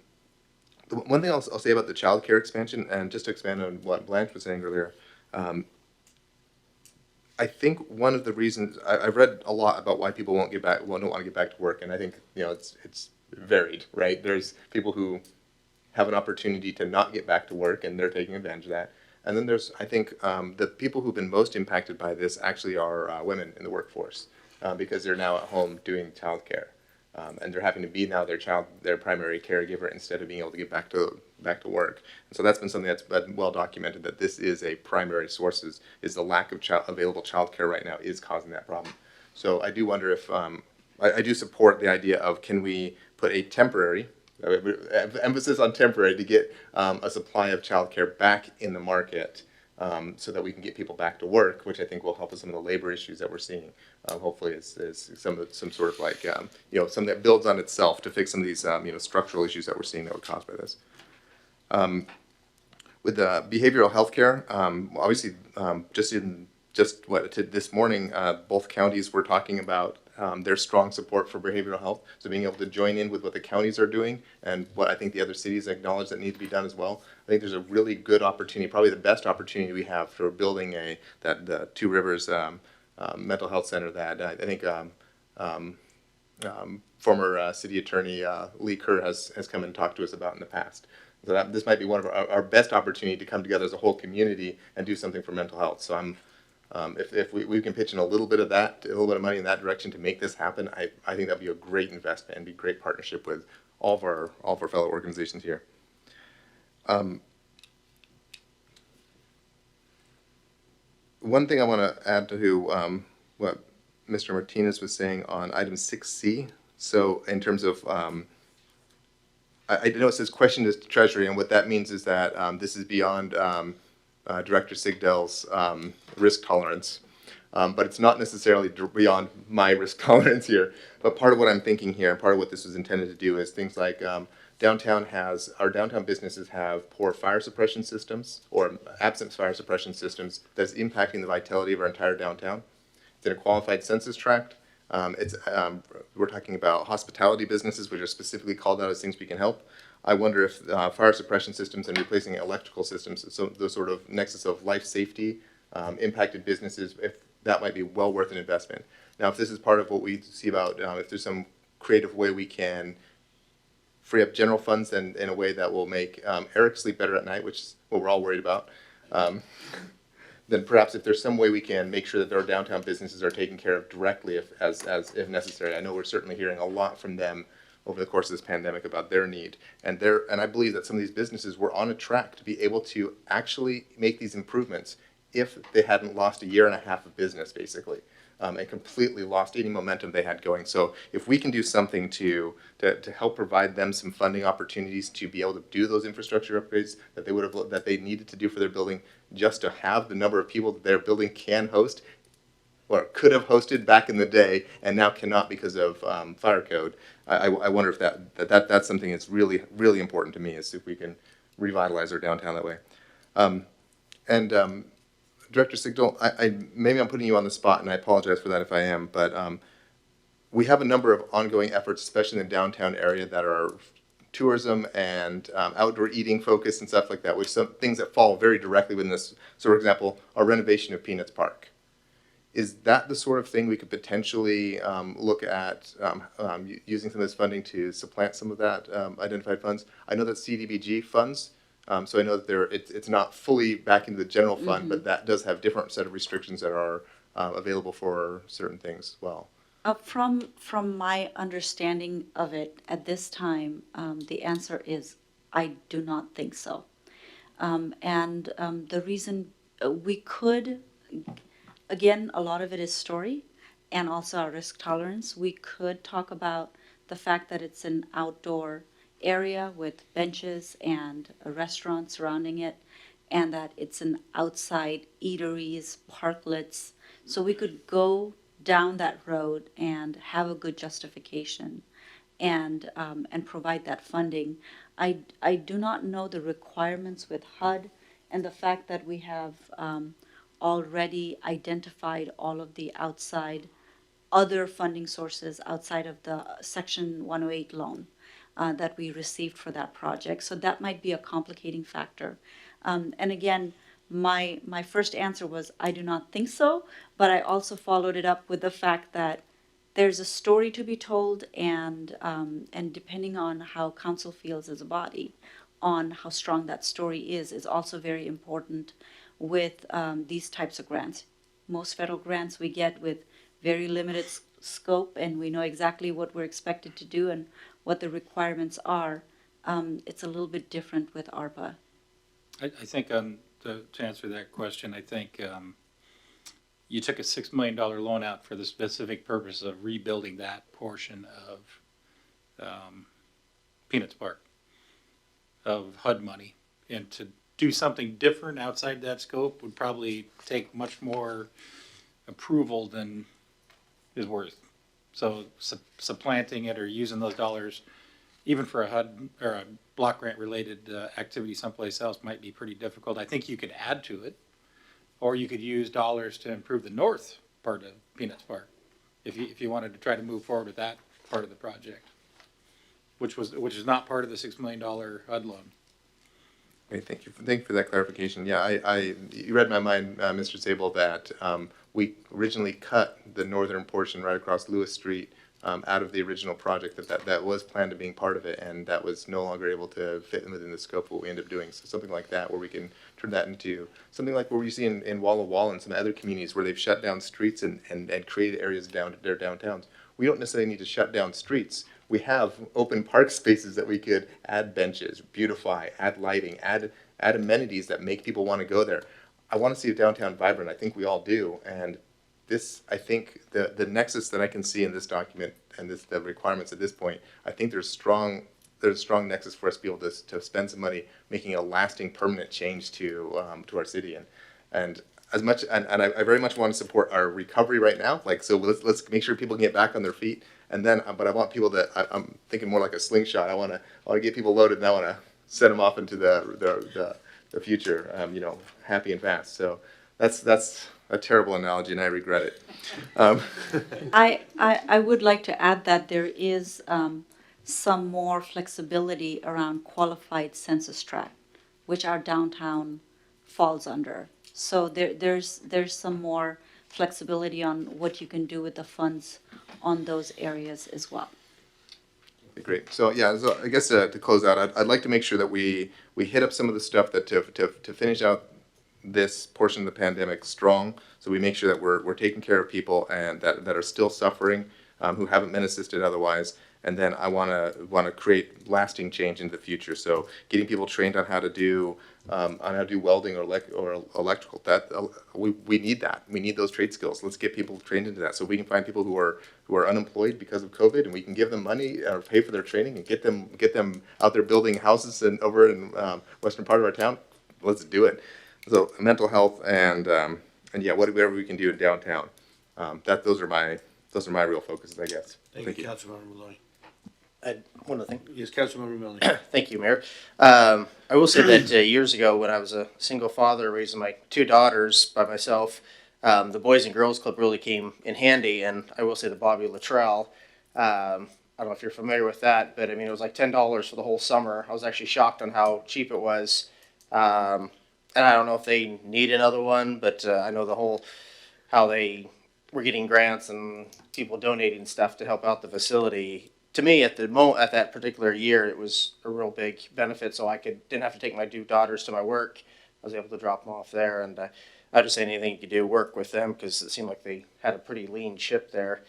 one thing I'll say about the child care expansion, and just to expand on what Blanche was saying earlier, I think one of the reasons I've read a lot about why people don't want to get back to work, and I think it's varied, right? There's people who have an opportunity to not get back to work, and they're taking advantage of that. And then there's, I think, the people who've been most impacted by this actually are women in the workforce because they're now at home doing childcare, and they're having to be now their primary caregiver instead of being able to get back to work. And so that's been something that's been well documented, that this is a primary source, is the lack of available childcare right now is causing that problem. So I do wonder if I do support the idea of, can we put a temporary emphasis on temporary to get a supply of childcare back in the market, so that we can get people back to work, which I think will help with some of the labor issues that we're seeing. Hopefully, is some sort of like something that builds on itself to fix some of these structural issues that we're seeing that were caused by this. With behavioral health care, obviously, this morning, both counties were talking about their strong support for behavioral health. So being able to join in with what the counties are doing and what I think the other cities acknowledge that need to be done as well. I think there's a really good opportunity, probably the best opportunity we have for building the Two Rivers mental health center that I think former city attorney Lee Kerr has come and talked to us about in the past. So this might be one of our best opportunity to come together as a whole community and do something for mental health. So if we can pitch in a little bit of money in that direction to make this happen, I think that'd be a great investment and be a great partnership with all of our fellow organizations here. One thing I want to add to what Mr. Martinez was saying on item 6C. So in terms of, I know it says question to Treasury, and what that means is that this is beyond Director Sigdel's risk tolerance. But it's not necessarily beyond my risk tolerance here. But part of what I'm thinking here, and part of what this was intended to do, is things like our downtown businesses have poor fire suppression systems, or absent fire suppression systems, that's impacting the vitality of our entire downtown. It's in a qualified census tract. We're talking about hospitality businesses, which are specifically called out as things we can help. I wonder if fire suppression systems and replacing electrical systems, so the sort of nexus of life safety, impacted businesses, if that might be well worth an investment. Now, if this is part of what we see about, if there's some creative way we can free up general funds in a way that will make Eric sleep better at night, which is what we're all worried about, then perhaps if there's some way we can make sure that our downtown businesses are taken care of directly if necessary. I know we're certainly hearing a lot from them over the course of this pandemic about their need. And I believe that some of these businesses were on a track to be able to actually make these improvements if they hadn't lost a year and a half of business, basically, and completely lost any momentum they had going. So if we can do something to help provide them some funding opportunities to be able to do those infrastructure upgrades that they needed to do for their building, just to have the number of people that their building can host, or could have hosted back in the day, and now cannot because of fire code. I wonder if that's something that's really, really important to me, is if we can revitalize our downtown that way. Director Sigdal, maybe I'm putting you on the spot, and I apologize for that if I am, but we have a number of ongoing efforts, especially in the downtown area, that are tourism and outdoor eating focused and stuff like that, with some things that fall very directly within this. So, for example, our renovation of Peanuts Park. Is that the sort of thing we could potentially look at using some of this funding to supplant some of that identified funds? I know that CDBG funds, so I know that it's not fully back into the general fund, but that does have different set of restrictions that are available for certain things as well. From my understanding of it at this time, the answer is I do not think so. The reason we could, again, a lot of it is story and also our risk tolerance. We could talk about the fact that it's an outdoor area with benches and a restaurant surrounding it, and that it's an outside eateries, parklets. So we could go down that road and have a good justification and provide that funding. I do not know the requirements with HUD and the fact that we have already identified all of the outside other funding sources outside of the Section 108 loan that we received for that project. So that might be a complicating factor. And again, my first answer was I do not think so, but I also followed it up with the fact that there's a story to be told, and depending on how council feels as a body, on how strong that story is also very important with these types of grants. Most federal grants we get with very limited scope, and we know exactly what we're expected to do and what the requirements are. It's a little bit different with ARPA. I think to answer that question, I think you took a $6 million loan out for the specific purpose of rebuilding that portion of Peanuts Park, of HUD money. And to do something different outside that scope would probably take much more approval than is worth. So supplanting it or using those dollars, even for a HUD or a block grant related activity someplace else, might be pretty difficult. I think you could add to it, or you could use dollars to improve the north part of Peanuts Park, if you wanted to try to move forward with that part of the project, which is not part of the $6 million HUD loan. Okay, thank you for that clarification. Yeah, you read my mind, Mr. Zabel, that we originally cut the northern portion right across Lewis Street out of the original project that was planned to being part of it, and that was no longer able to fit within the scope of what we ended up doing. So something like that, where we can turn that into something like what we see in Walla Walla and some other communities where they've shut down streets and created areas down their downtowns. We don't necessarily need to shut down streets. We have open park spaces that we could add benches, beautify, add lighting, add amenities that make people want to go there. I want to see a downtown vibrant. I think we all do. And this, I think, the nexus that I can see in this document and the requirements at this point, I think there's a strong nexus for us to be able to spend some money making a lasting, permanent change to our city. And as much, and I very much want to support our recovery right now. Like, so let's make sure people can get back on their feet. And then, but I want people that I'm thinking more like a slingshot. I want to get people loaded, and I want to send them off into the future, happy and fast. So that's a terrible analogy, and I regret it. I would like to add that there is some more flexibility around qualified census tract, which our downtown falls under. So there's some more flexibility on what you can do with the funds on those areas as well. Okay, great. So yeah, so I guess to close out, I'd like to make sure that we hit up some of the stuff that to finish out this portion of the pandemic strong, so we make sure that we're taking care of people and that are still suffering, who haven't been assisted otherwise. And then I want to create lasting change in the future. So getting people trained on how to do welding or electrical. That we need that. We need those trade skills. Let's get people trained into that, so we can find people who are unemployed because of COVID, and we can give them money or pay for their training and get them out there building houses and over in western part of our town. Let's do it. So mental health and yeah, whatever we can do in downtown. Those are my real focuses, I guess. Thank you, Councilmember Maloney. One other thing. Yes, Councilmember Maloney. Thank you, Mayor. I will say that years ago, when I was a single father raising my two daughters by myself, the Boys and Girls Club really came in handy. And I will say the Bobby Luttrell, I don't know if you're familiar with that, but I mean, it was like $10 for the whole summer. I was actually shocked on how cheap it was. And I don't know if they need another one, but I know how they were getting grants and people donating stuff to help out the facility. To me, at that particular year, it was a real big benefit. So I didn't have to take my two daughters to my work. I was able to drop them off there, and I just say anything you could do, work with them, because it seemed like they had a pretty lean ship there.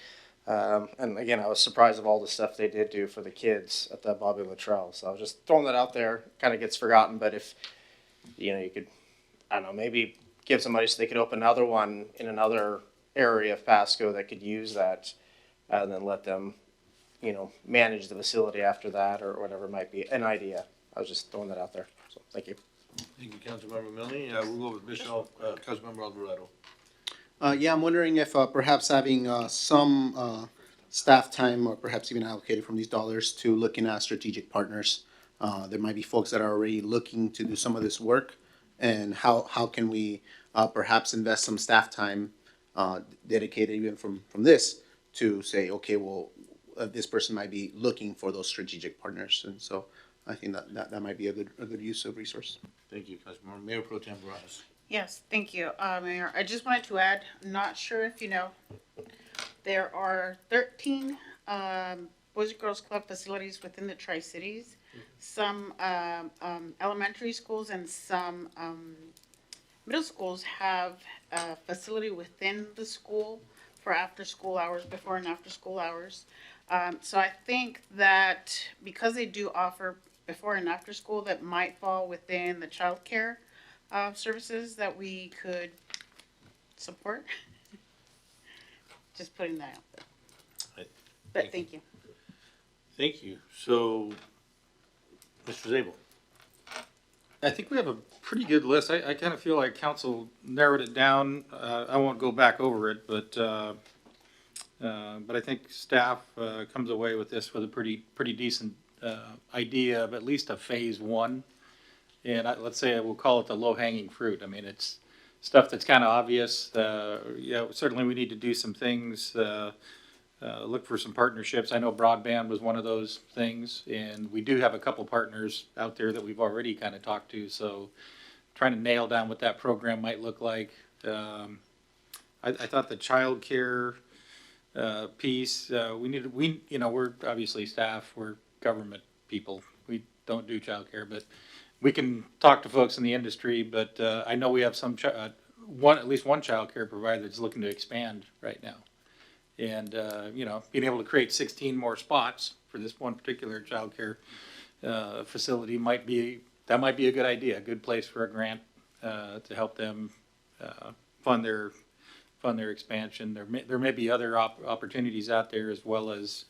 And again, I was surprised of all the stuff they did do for the kids at the Bobby Luttrell. So I was just throwing that out there. Kind of gets forgotten, but if you could, I don't know, maybe give somebody so they could open another one in another area of Pasco that could use that, and then let them, manage the facility after that or whatever it might be. An idea. I was just throwing that out there. So thank you. Thank you, Councilmember Milne. We'll go with Michelle, Councilmember Alvarado. Yeah, I'm wondering if perhaps having some staff time or perhaps even allocated from these dollars to looking at strategic partners. There might be folks that are already looking to do some of this work, and how can we perhaps invest some staff time dedicated even from this to say, okay, well, this person might be looking for those strategic partners, and so I think that might be a good use of resource. Thank you, Councilmember. Mayor Pro Tem Barajas. Yes, thank you, Mayor. I just wanted to add, not sure if you know, there are 13 Boys and Girls Club facilities within the Tri-Cities. Some elementary schools and some middle schools have a facility within the school for after-school hours, before and after-school hours. So I think that because they do offer before and after school, that might fall within the childcare services that we could support. Just putting that out there. Right. But thank you. Thank you. So, Mr. Zabel. I think we have a pretty good list. I kind of feel like council narrowed it down. I won't go back over it, but I think staff comes away with this with a pretty decent idea of at least a phase one. And let's say we'll call it the low-hanging fruit. I mean, it's stuff that's kind of obvious. Certainly we need to do some things, look for some partnerships. I know broadband was one of those things, and we do have a couple partners out there that we've already kind of talked to. So trying to nail down what that program might look like. I thought the child care piece, we're obviously staff, we're government people. We don't do child care, but we can talk to folks in the industry. But I know we have at least one child care provider that's looking to expand right now. And, being able to create 16 more spots for this one particular child care facility might be a good idea, a good place for a grant to help them fund their expansion. There may be other opportunities out there, as well as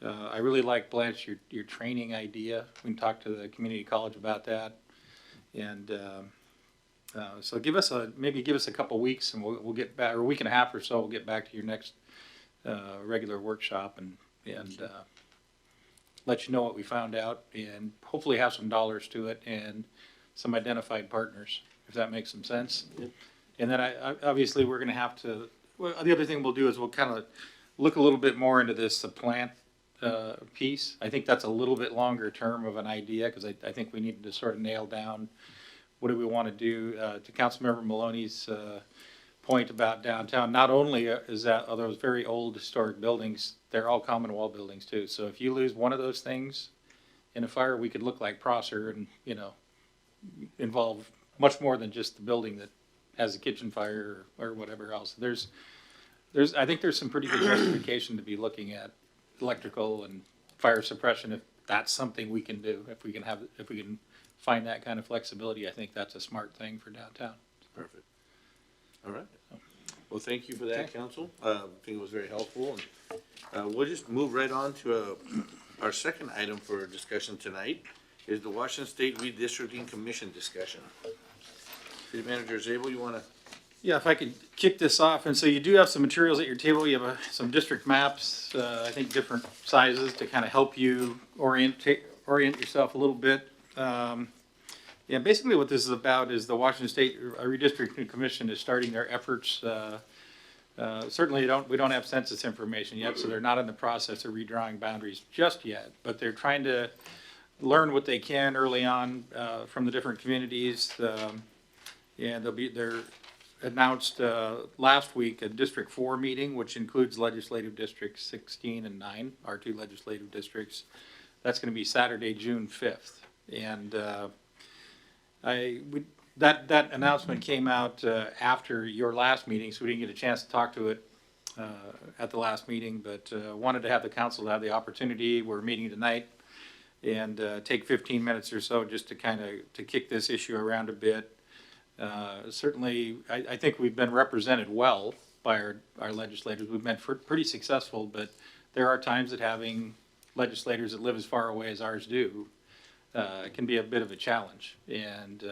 I really like, Blanche, your training idea. We can talk to the community college about that, and so give us a couple weeks, and we'll get back, or a week and a half or so. We'll get back to your next regular workshop and let you know what we found out, and hopefully have some dollars to it and some identified partners, if that makes some sense. Yep. And then obviously we're going to have to. Well, the other thing we'll do is we'll kind of look a little bit more into this plant piece. I think that's a little bit longer term of an idea, because I think we need to sort of nail down what do we want to do. To Councilmember Maloney's point about downtown, not only is that are those very old historic buildings, they're all common wall buildings too. So if you lose one of those things in a fire, we could look like Prosser and involve much more than just the building that has a kitchen fire or whatever else. I think there's some pretty good justification to be looking at electrical and fire suppression, if that's something we can do. If we can find that kind of flexibility, I think that's a smart thing for downtown. Perfect. All right. Well, thank you for that, Council. I think it was very helpful. And we'll just move right on to our second item for discussion tonight, is the Washington State Redistricting Commission discussion. City Manager Zabel, you want to? Yeah, if I could kick this off. And so you do have some materials at your table. You have some district maps, I think different sizes, to kind of help you orient yourself a little bit. Basically what this is about is the Washington State Redistricting Commission is starting their efforts. Certainly we don't have census information yet, so they're not in the process of redrawing boundaries just yet, but they're trying to learn what they can early on from the different communities. They're announced last week a District 4 meeting, which includes legislative districts 16 and 9, our two legislative districts. That's going to be Saturday, June 5th. And that announcement came out after your last meeting, so we didn't get a chance to talk to it at the last meeting, but wanted to have the council have the opportunity. We're meeting tonight and take 15 minutes or so just to kind of to kick this issue around a bit. Certainly, I think we've been represented well by our legislators. We've been pretty successful, but there are times that having legislators that live as far away as ours do can be a bit of a challenge. And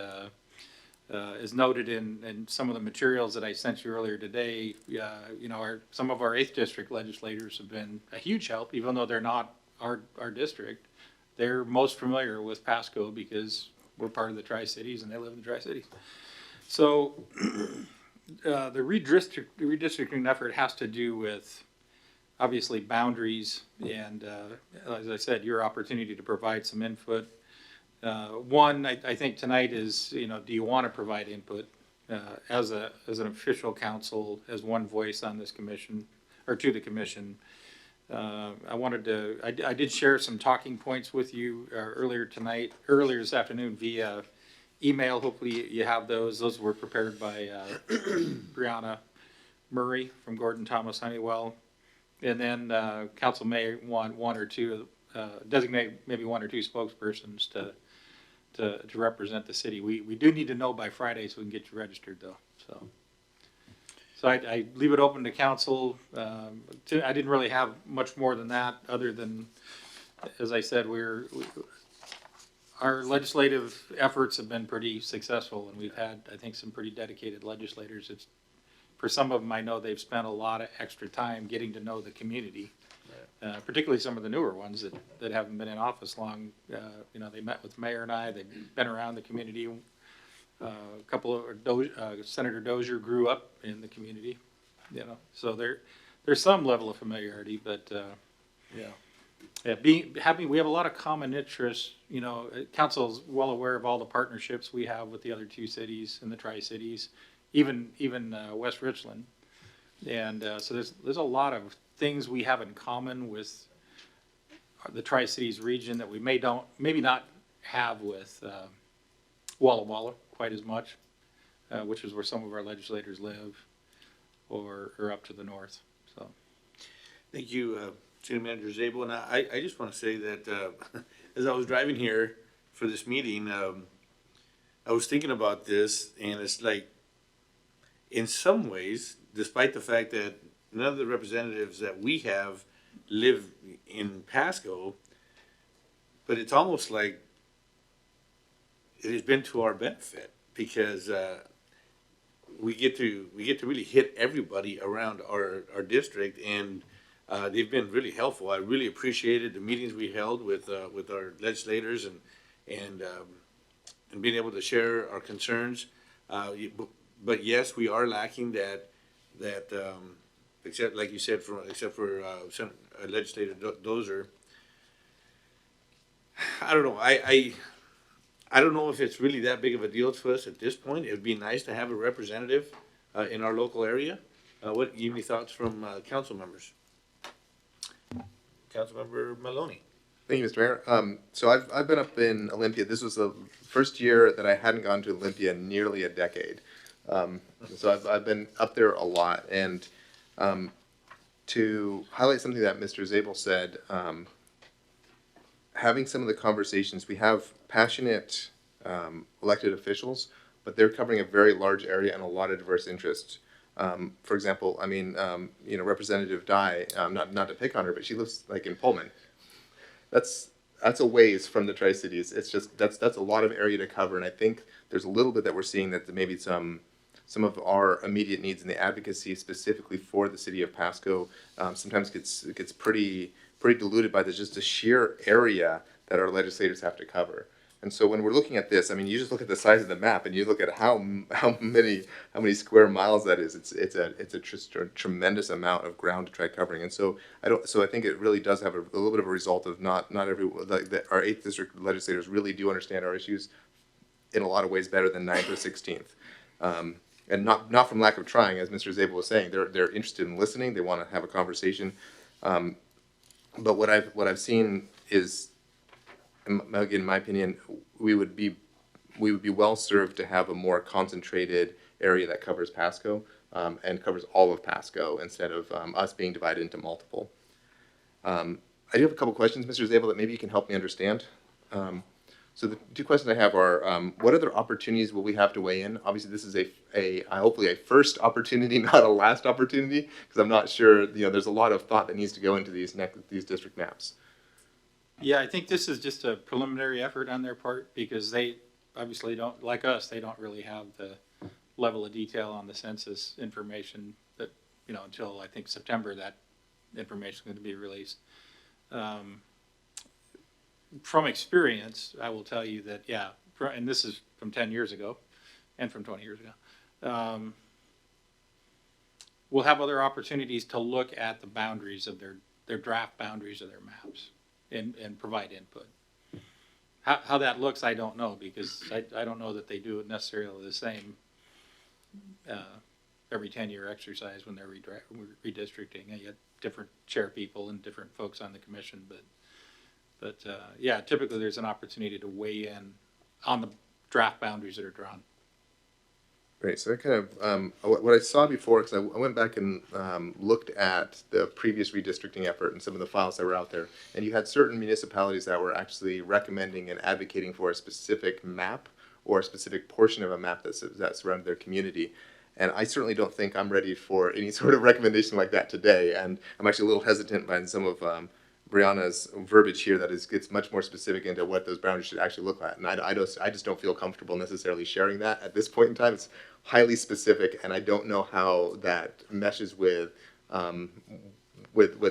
as noted in some of the materials that I sent you earlier today, you know, some of our 8th District legislators have been a huge help, even though they're not our district. They're most familiar with Pasco because we're part of the Tri-Cities and they live in the Tri-Cities. So the redistricting effort has to do with obviously boundaries and, as I said, your opportunity to provide some input. One, I think tonight is, you know, do you want to provide input as an official council, as one voice on this commission, or to the commission? I did share some talking points with you earlier this afternoon via email. Hopefully you have those. Those were prepared by Brianna Murray from Gordon Thomas Honeywell. And then council may want one or two, designate maybe one or two spokespersons to represent the city. We do need to know by Friday so we can get you registered though. So I leave it open to council. I didn't really have much more than that other than, as I said, our legislative efforts have been pretty successful and we've had, I think, some pretty dedicated legislators. For some of them, I know they've spent a lot of extra time getting to know the community, particularly some of the newer ones that haven't been in office long. You know, they met with Mayor and I, they've been around the community. A couple of, Senator Dozier grew up in the community, you know, so there's some level of familiarity, but, we have a lot of common interests, you know, council's well aware of all the partnerships we have with the other 2 cities in the Tri-Cities, even West Richland. And, so there's a lot of things we have in common with the Tri-Cities region that we maybe not have with, Walla Walla quite as much, which is where some of our legislators live, or up to the north. So, Thank you, City Manager Zabel. And I just want to say that as I was driving here for this meeting, I was thinking about this, and it's like, in some ways, despite the fact that none of the representatives that we have live in Pasco, but it's almost like it has been to our benefit because we get to really hit everybody around our district, and they've been really helpful. I really appreciated the meetings we held with our legislators and being able to share our concerns. But yes, we are lacking that except, like you said, except for Legislator Dozier. I don't know. I don't know if it's really that big of a deal to us at this point. It would be nice to have a representative in our local area. Any thoughts from council members? Councilmember Maloney. Thank you, Mr. Mayor. So I've been up in Olympia. This was the first year that I hadn't gone to Olympia in nearly a decade. So I've been up there a lot. And to highlight something that Mr. Zabel said, having some of the conversations, we have passionate elected officials, but they're covering a very large area and a lot of diverse interests. For example, I mean, Representative Dye, not to pick on her, but she lives like in Pullman. That's a ways from the Tri-Cities. It's just, that's a lot of area to cover. And I think there's a little bit that we're seeing that maybe some of our immediate needs and the advocacy specifically for the city of Pasco sometimes gets pretty diluted by just the sheer area that our legislators have to cover. And so when we're looking at this, I mean, you just look at the size of the map and you look at how many square miles that is. It's a tremendous amount of ground to try covering. And so I think it really does have a little bit of a result of not everyone, like our 8th district legislators really do understand our issues in a lot of ways better than 9th or 16th. And not from lack of trying, as Mr. Zabel was saying, they're interested in listening. They want to have a conversation. But what I've seen is, in my opinion, we would be well served to have a more concentrated area that covers Pasco, and covers all of Pasco instead of us being divided into multiple. I do have a couple questions, Mr. Zabel, that maybe you can help me understand. So the two questions I have are, what other opportunities will we have to weigh in? Obviously, this is hopefully a first opportunity, not a last opportunity, because I'm not sure, there's a lot of thought that needs to go into these district maps. Yeah, I think this is just a preliminary effort on their part because they obviously don't, like us, they don't really have the level of detail on the census information that, until I think September that information is going to be released. From experience, I will tell you that, yeah, and this is from 10 years ago and from 20 years ago, we'll have other opportunities to look at the boundaries of their draft boundaries of their maps and provide input. How that looks, I don't know, because I don't know that they do it necessarily the same every 10-year exercise when they're redistricting. And you have different chair people and different folks on the commission, but yeah, typically there's an opportunity to weigh in on the draft boundaries that are drawn. Great. So I kind of, what I saw before, because I went back and looked at the previous redistricting effort and some of the files that were out there, and you had certain municipalities that were actually recommending and advocating for a specific map or a specific portion of a map that surrounded their community. And I certainly don't think I'm ready for any sort of recommendation like that today. And I'm actually a little hesitant by some of Brianna's verbiage here that gets much more specific into what those boundaries should actually look like. And I just don't feel comfortable necessarily sharing that at this point in time. It's highly specific, and I don't know how that meshes with a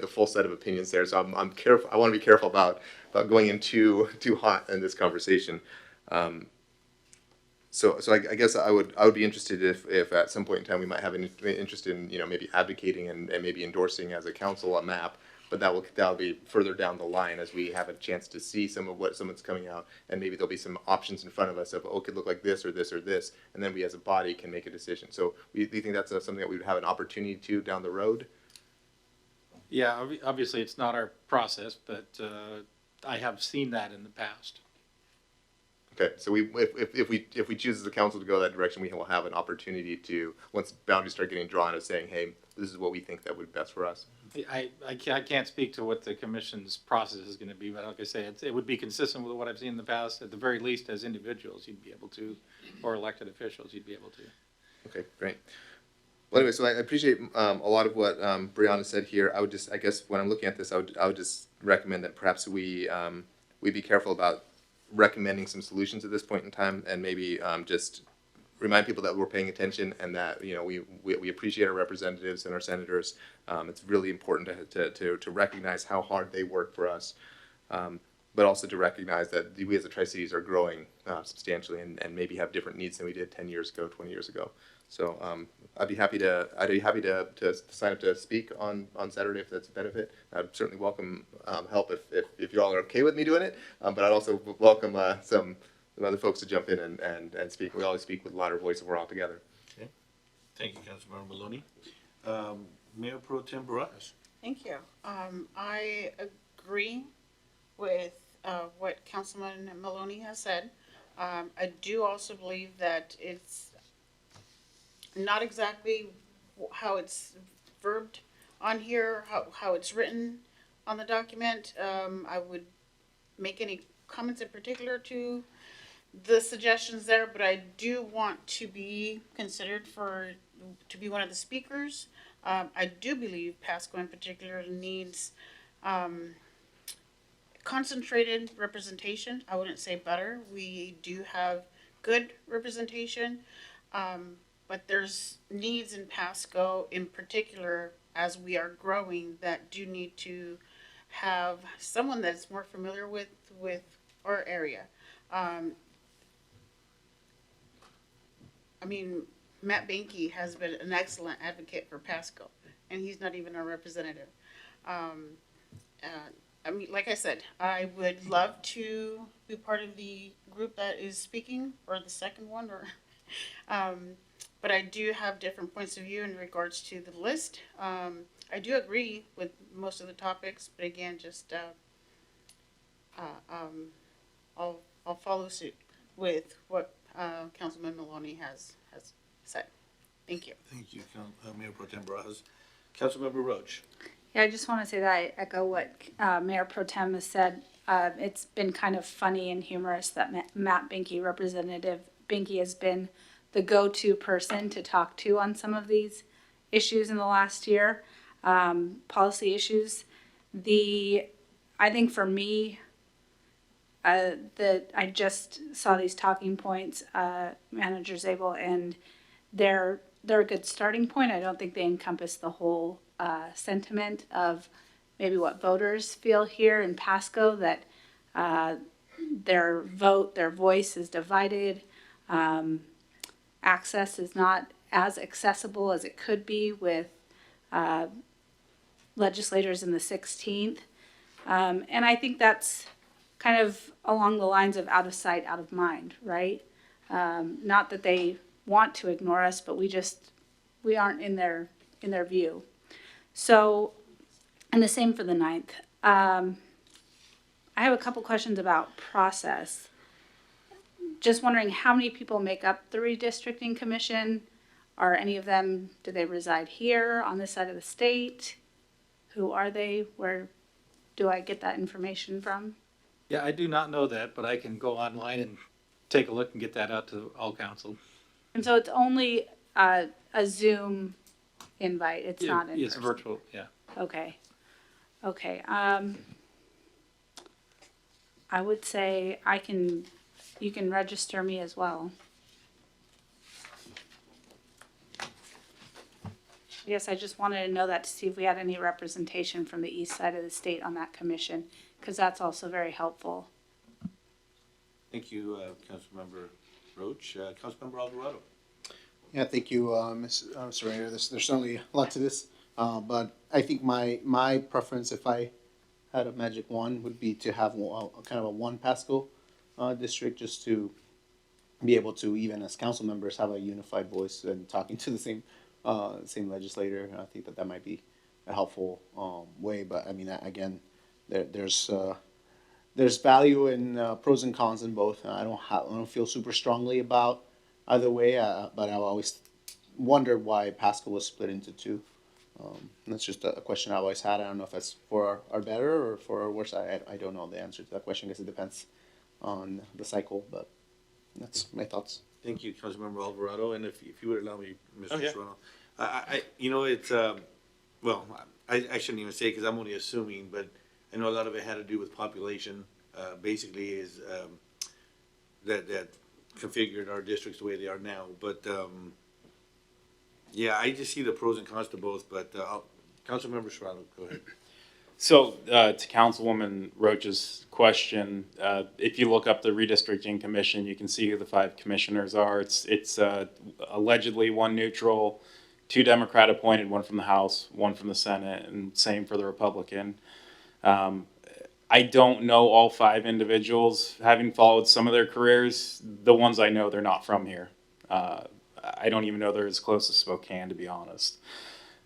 full set of opinions there. So I'm careful. I want to be careful about going in too hot in this conversation. So I guess I would be interested if at some point in time we might have an interest in maybe advocating and maybe endorsing as a council a map. But that'll be further down the line as we have a chance to see some of what someone's coming out, and maybe there'll be some options in front of us of, it could look like this or this or this, and then we as a body can make a decision. So do you think that's something that we would have an opportunity to down the road? Yeah, obviously it's not our process, but I have seen that in the past. Okay, so if we choose as a council to go that direction, we will have an opportunity to, once boundaries start getting drawn, of saying, hey, this is what we think that would be best for us. I can't speak to what the commission's process is going to be, but like I say, it would be consistent with what I've seen in the past. At the very least, as individuals, you'd be able to, or elected officials, you'd be able to. Okay, great. Well, anyway, so I appreciate a lot of what Brianna said here. I guess when I'm looking at this, I would just recommend that perhaps we be careful about recommending some solutions at this point in time, and maybe just remind people that we're paying attention and that we appreciate our representatives and our senators. It's really important to recognize how hard they work for us, but also to recognize that we as the Tri-Cities are growing substantially and maybe have different needs than we did 10 years ago, 20 years ago. So I'd be happy to sign up to speak on Saturday if that's a benefit. I'd certainly welcome help if you all are okay with me doing it, but I'd also welcome some other folks to jump in and speak. We always speak with a louder voice when we're all together. Okay. Thank you, Councilmember Maloney. Mayor Pro Tem Barajas. Thank you. I agree with what Councilman Maloney has said. I do also believe that it's not exactly how it's verbed on here, how it's written on the document. I would make any comments in particular to the suggestions there, but I do want to be considered to be one of the speakers. I do believe Pasco in particular needs concentrated representation. I wouldn't say better. We do have good representation, but there's needs in Pasco in particular as we are growing that do need to have someone that's more familiar with our area. I mean, Matt Banky has been an excellent advocate for Pasco, and he's not even our representative. I mean, like I said, I would love to be part of the group that is speaking, or the second one, or, but I do have different points of view in regards to the list. I do agree with most of the topics, but again, just I'll follow suit with what Councilman Maloney has set. Thank you. Thank you, Mayor Pro Tem Barajas. Councilmember Roach. Yeah, I just want to say that I echo what Mayor Pro Tem has said. It's been kind of funny and humorous that Matt Binky, Representative Binky, has been the go-to person to talk to on some of these issues in the last year, policy issues. I think for me, that I just saw these talking points, Manager Zabel, and they're a good starting point. I don't think they encompass the whole sentiment of maybe what voters feel here in Pasco, that their voice is divided. Access is not as accessible as it could be with legislators in the 16th. And I think that's kind of along the lines of out of sight, out of mind, right? Not that they want to ignore us, but we aren't in their view. So, and the same for the 9th. I have a couple questions about process. Just wondering how many people make up the redistricting commission? Are any of them, do they reside here on this side of the state? Who are they? Where do I get that information from? Yeah, I do not know that, but I can go online and take a look and get that out to all council. And so it's only a Zoom invite. It's not in It's person. virtual, yeah. Okay. Okay. I would say you can register me as well. Yes, I just wanted to know that to see if we had any representation from the east side of the state on that commission, because that's also very helpful. Thank you, Councilmember Roach. Councilmember Alvarado. Yeah, thank you, Mr. Mayor. There's certainly a lot to this, but I think my preference, if I had a magic wand, would be to have kind of a one Pasco district, just to be able to, even as council members, have a unified voice and talking to the same legislator. I think that might be a helpful way. But I mean, again, there's value in pros and cons in both. I don't feel super strongly about either way, but I've always wondered why Pasco was split into two. That's just a question I've always had. I don't know if that's for our better or for our worse. I don't know the answer to that question. I guess it depends on the cycle, but that's my thoughts. Thank you, Councilmember Alvarado. And if you would allow me, Mr. Oh, yeah. Serrano, it's well, I shouldn't even say because I'm only assuming, but I know a lot of it had to do with population. Basically, is that configured our districts the way they are now. But yeah, I just see the pros and cons to both. But Councilmember Serrano, go ahead. So to Councilwoman Roach's question, if you look up the redistricting commission, you can see who the 5 commissioners are. It's allegedly 1 neutral, 2 Democrat appointed, 1 from the House, 1 from the Senate, and same for the Republican. I don't know all 5 individuals. Having followed some of their careers, the ones I know, they're not from here. I don't even know they're as close as Spokane, to be honest.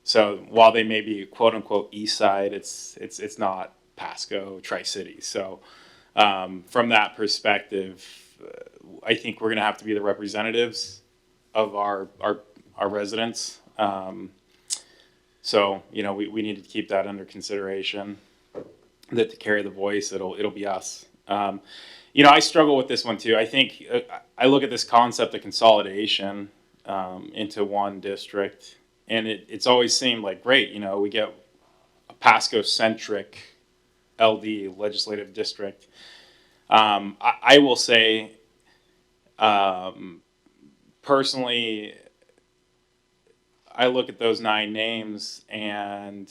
So while they may be quote unquote east side, it's not Pasco, Tri-City. So from that perspective, I think we're gonna have to be the representatives of our residents. So we need to keep that under consideration. That to carry the voice, it'll be us. I struggle with this one too. I think I look at this concept of consolidation into one district. And it's always seemed like great, we get a Pasco-centric LD, legislative district. I will say, personally, I look at those 9 names and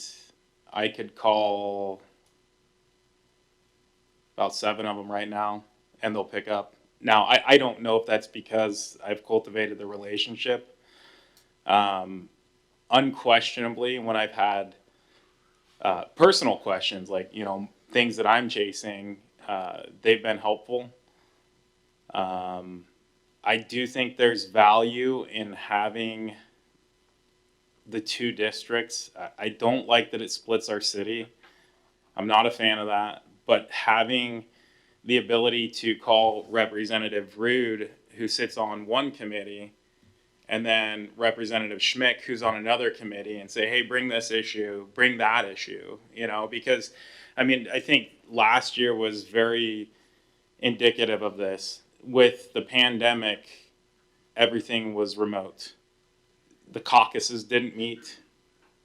I could call about 7 of them right now and they'll pick up. Now, I don't know if that's because I've cultivated the relationship. Unquestionably, when I've had personal questions, like, things that I'm chasing, they've been helpful. I do think there's value in having the 2 districts. I don't like that it splits our city. I'm not a fan of that. But having the ability to call Representative Rude, who sits on one committee, and then Representative Schmick, who's on another committee, and say, hey, bring this issue, bring that issue, because, I think last year was very indicative of this. With the pandemic, everything was remote. The caucuses didn't meet.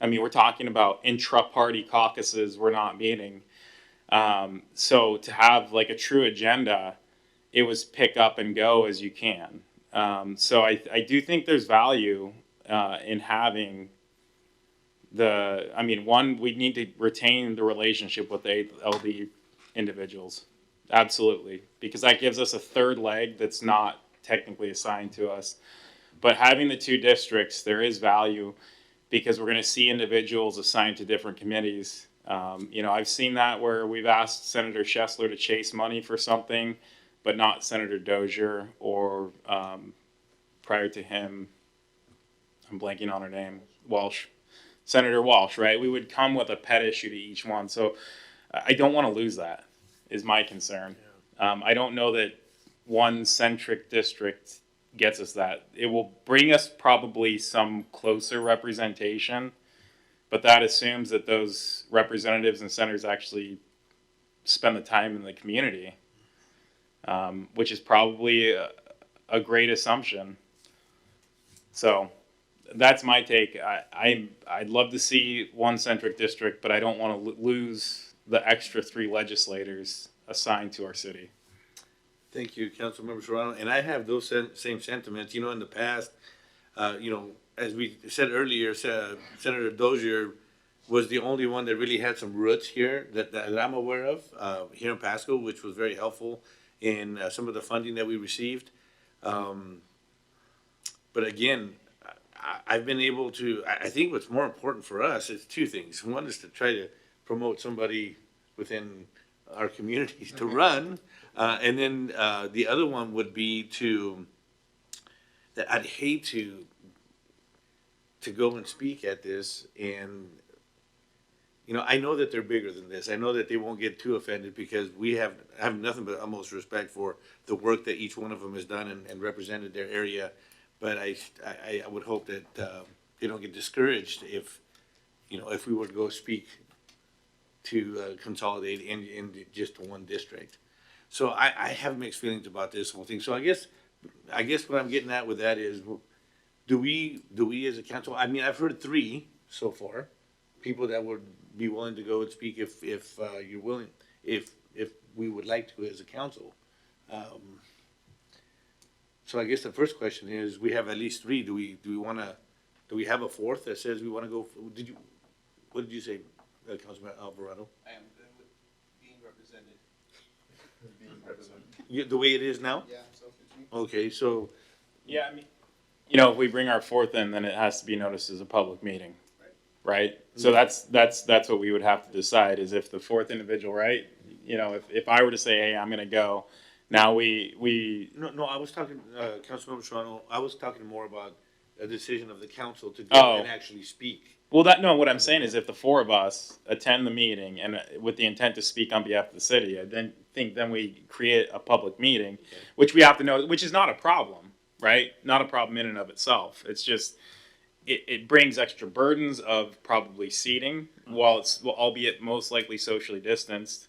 We're talking about intra-party caucuses were not meeting. So to have like a true agenda, it was pick up and go as you can. So I do think there's value in having we need to retain the relationship with the LD individuals. Absolutely. Because that gives us a third leg that's not technically assigned to us. But having the two districts, there is value because we're going to see individuals assigned to different committees. I've seen that where we've asked Senator Schessler to chase money for something, but not Senator Dozier or prior to him, I'm blanking on her name, Walsh. Senator Walsh, right? We would come with a pet issue to each one. So I don't want to lose that, is my concern. I don't know that one centric district gets us that. It will bring us probably some closer representation, but that assumes that those representatives and senators actually spend the time in the community, which is probably a great assumption. So that's my take. I'd love to see one centric district, but I don't want to lose the extra 3 legislators assigned to our city. Thank you, Councilmember Serrano. And I have those same sentiments. In the past, as we said earlier, Senator Dozier was the only one that really had some roots here that I'm aware of here in Pasco, which was very helpful in some of the funding that we received. But again, I've been able to, I think what's more important for us is 2 things. One is to try to promote somebody within our communities to run. And then the other one would be that I'd hate to go and speak at this. And, I know that they're bigger than this. I know that they won't get too offended because we have nothing but utmost respect for the work that each one of them has done and represented their area. But I would hope that they don't get discouraged if we were to go speak to consolidate in just one district. So I have mixed feelings about this whole thing. So I guess what I'm getting at with that is, do we as a council? I've heard 3 so far, people that would be willing to go and speak if you're willing, if we would like to as a council. So I guess the first question is, we have at least 3. Do we have a 4th that says we want to go? What did you say, Councilman Alvarado? I am good with being represented. The way it is now? Yeah, so it's me. Okay, so. Yeah, if we bring our 4th in, then it has to be noticed as a public meeting, right? So that's what we would have to decide, is if the 4th individual, right? If I were to say, hey, I'm going to go, now we. No, I was talking, Councilmember Serrano, I was talking more about a decision of the council to go and actually speak. Well, what I'm saying is if the 4 of us attend the meeting and with the intent to speak on behalf of the city, I then we create a public meeting, which we have to know, which is not a problem, right? Not a problem in and of itself. It's just, it brings extra burdens of probably seating, albeit most likely socially distanced.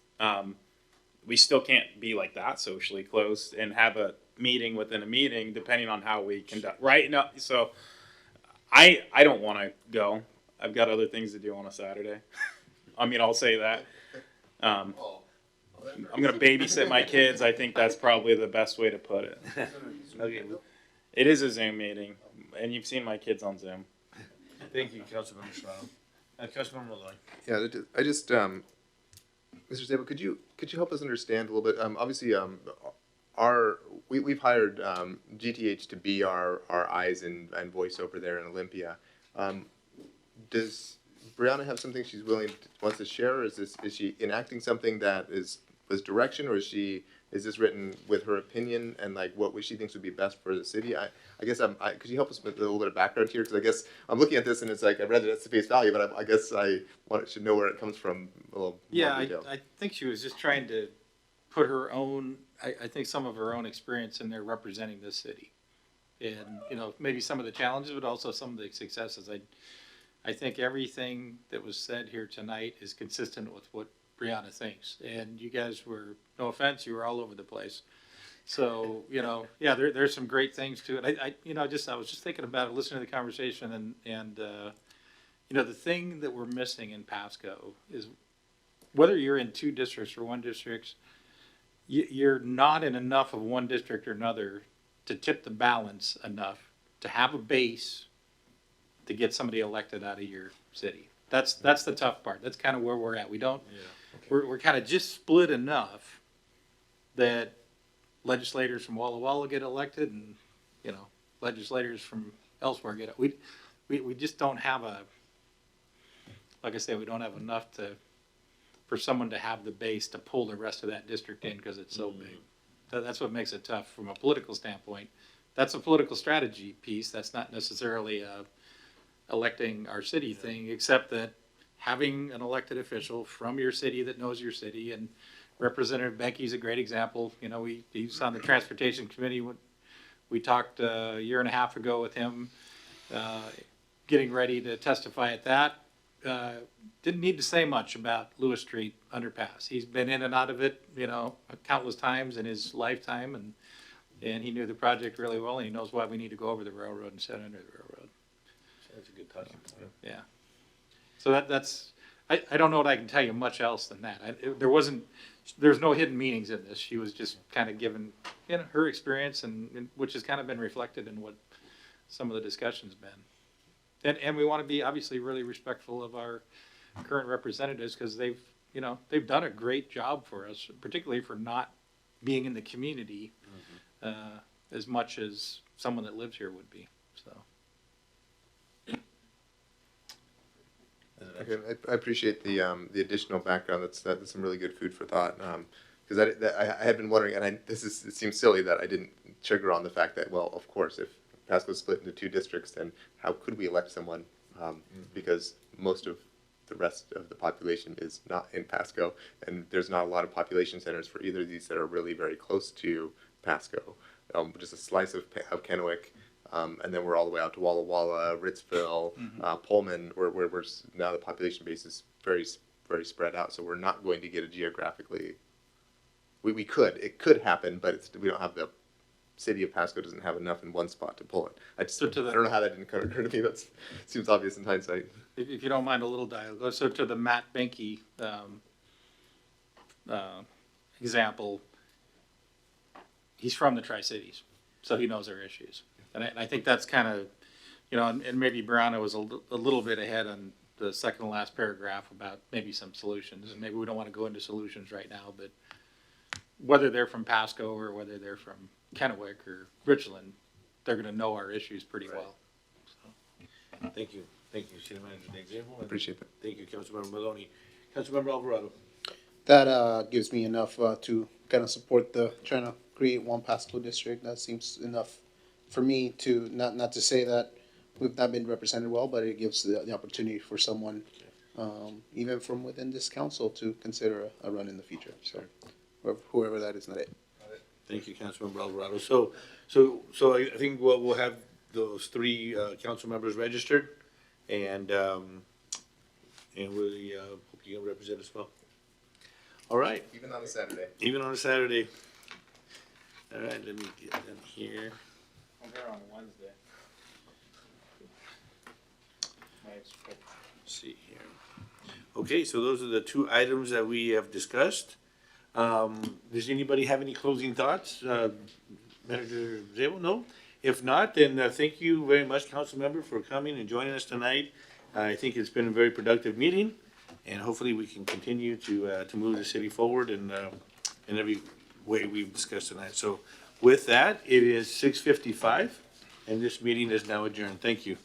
We still can't be like that socially close and have a meeting within a meeting, depending on how we conduct, right? No, so I don't want to go. I've got other things to do on a Saturday. I'll say that. I'm going to babysit my kids. I think that's probably the best way to put it. Okay. It is a Zoom meeting, and you've seen my kids on Zoom. Thank you, Councilmember Serrano. Councilmember Malloy. Yeah, I just, Mr. Sabo, could you help us understand a little bit? Obviously, we've hired GTH to be our eyes and voice over there in Olympia. Does Brianna have something she's wants to share? Or is she enacting something that was direction, or is this written with her opinion and like what she thinks would be best for the city? I guess could you help us with a little bit of background here? Because I guess I'm looking at this and it's like I read it at face value, but I guess I should know where it comes from a little more detail. I think she was just trying to put her own, I think some of her own experience in there representing this city. and, you know, maybe some of the challenges, but also some of the successes. I think everything that was said here tonight is consistent with what Brianna thinks. And you guys were, no offense, you were all over the place. So, you know, yeah, there's some great things to it. I was just thinking about it, listening to the conversation, and you know, the thing that we're missing in Pasco is whether you're in two districts or one district, you're not in enough of one district or another to tip the balance enough to have a base to get somebody elected out of your city. That's the tough part. That's kind of where we're at. We don't, we're kind of just split enough that legislators from Walla Walla get elected and, you know, legislators from elsewhere get it. We just don't have like I say, we don't have enough for someone to have the base to pull the rest of that district in because it's so big. That's what makes it tough from a political standpoint. That's a political strategy piece. That's not necessarily electing our city thing, except that having an elected official from your city that knows your city, and Representative Benke's a great example. You know, he's on the Transportation Committee. We talked a year and a half ago with him, getting ready to testify at that. Didn't need to say much about Lewis Street underpass. He's been in and out of it, you know, countless times in his lifetime, and he knew the project really well, and he knows why we need to go over the railroad instead of under the railroad. That's a good touch. Yeah. So that's I don't know what I can tell you much else than that. There's no hidden meanings in this. She was just kind of given, you know, her experience, and which has kind of been reflected in what some of the discussion's been. And we want to be obviously really respectful of our current representatives because they've done a great job for us, particularly for not being in the community as much as someone that lives here would be. So. Okay, I appreciate the additional background. That's some really good food for thought. Because I had been wondering, and it seems silly that I didn't trigger on the fact that, well, of course, if Pasco's split into two districts, then how could we elect someone? Because most of the rest of the population is not in Pasco, and there's not a lot of population centers for either of these that are really very close to Pasco. Just a slice of Kennewick. And then we're all the way out to Walla Walla, Ritzville, Pullman, where we're now the population base is very, very spread out. So we're not going to get a geographically. It could happen, but we don't have the city of Pasco doesn't have enough in one spot to pull it. I don't know how that didn't occur to me. That seems obvious in hindsight. If you don't mind a little dialogue, so to the Matt Benke example, he's from the Tri-Cities, so he knows our issues. And I think that's kind of, you know, and maybe Brianna was a little bit ahead on the second to last paragraph about maybe some solutions. And maybe we don't want to go into solutions right now, but whether they're from Pasco or whether they're from Kennewick or Richland, they're going to know our issues pretty well. So. Thank you. Thank you, City Manager Example. I appreciate that. Thank you, Councilmember Maloney. Councilmember Alvarado. That gives me enough to kind of support trying to create one Pasco district. That seems enough for me to not to say that we've not been represented well, but it gives the opportunity for someone, even from within this council, to consider a run in the future. So, whoever that is, not it. Thank you, Councilmember Alvarado. So I think we'll have those three council members registered, and we hope you can represent us well. All right. Even on a Saturday. Even on a Saturday. All right, let me get them here. I'm there on Wednesday. Let's see here. Okay, so those are the two items that we have discussed. Does anybody have any closing thoughts? Manager Zabel, no? If not, then thank you very much, council member, for coming and joining us tonight. I think it's been a very productive meeting, and hopefully we can continue to move the city forward in every way we've discussed tonight. So with that, it is 6:55, and this meeting is now adjourned. Thank you.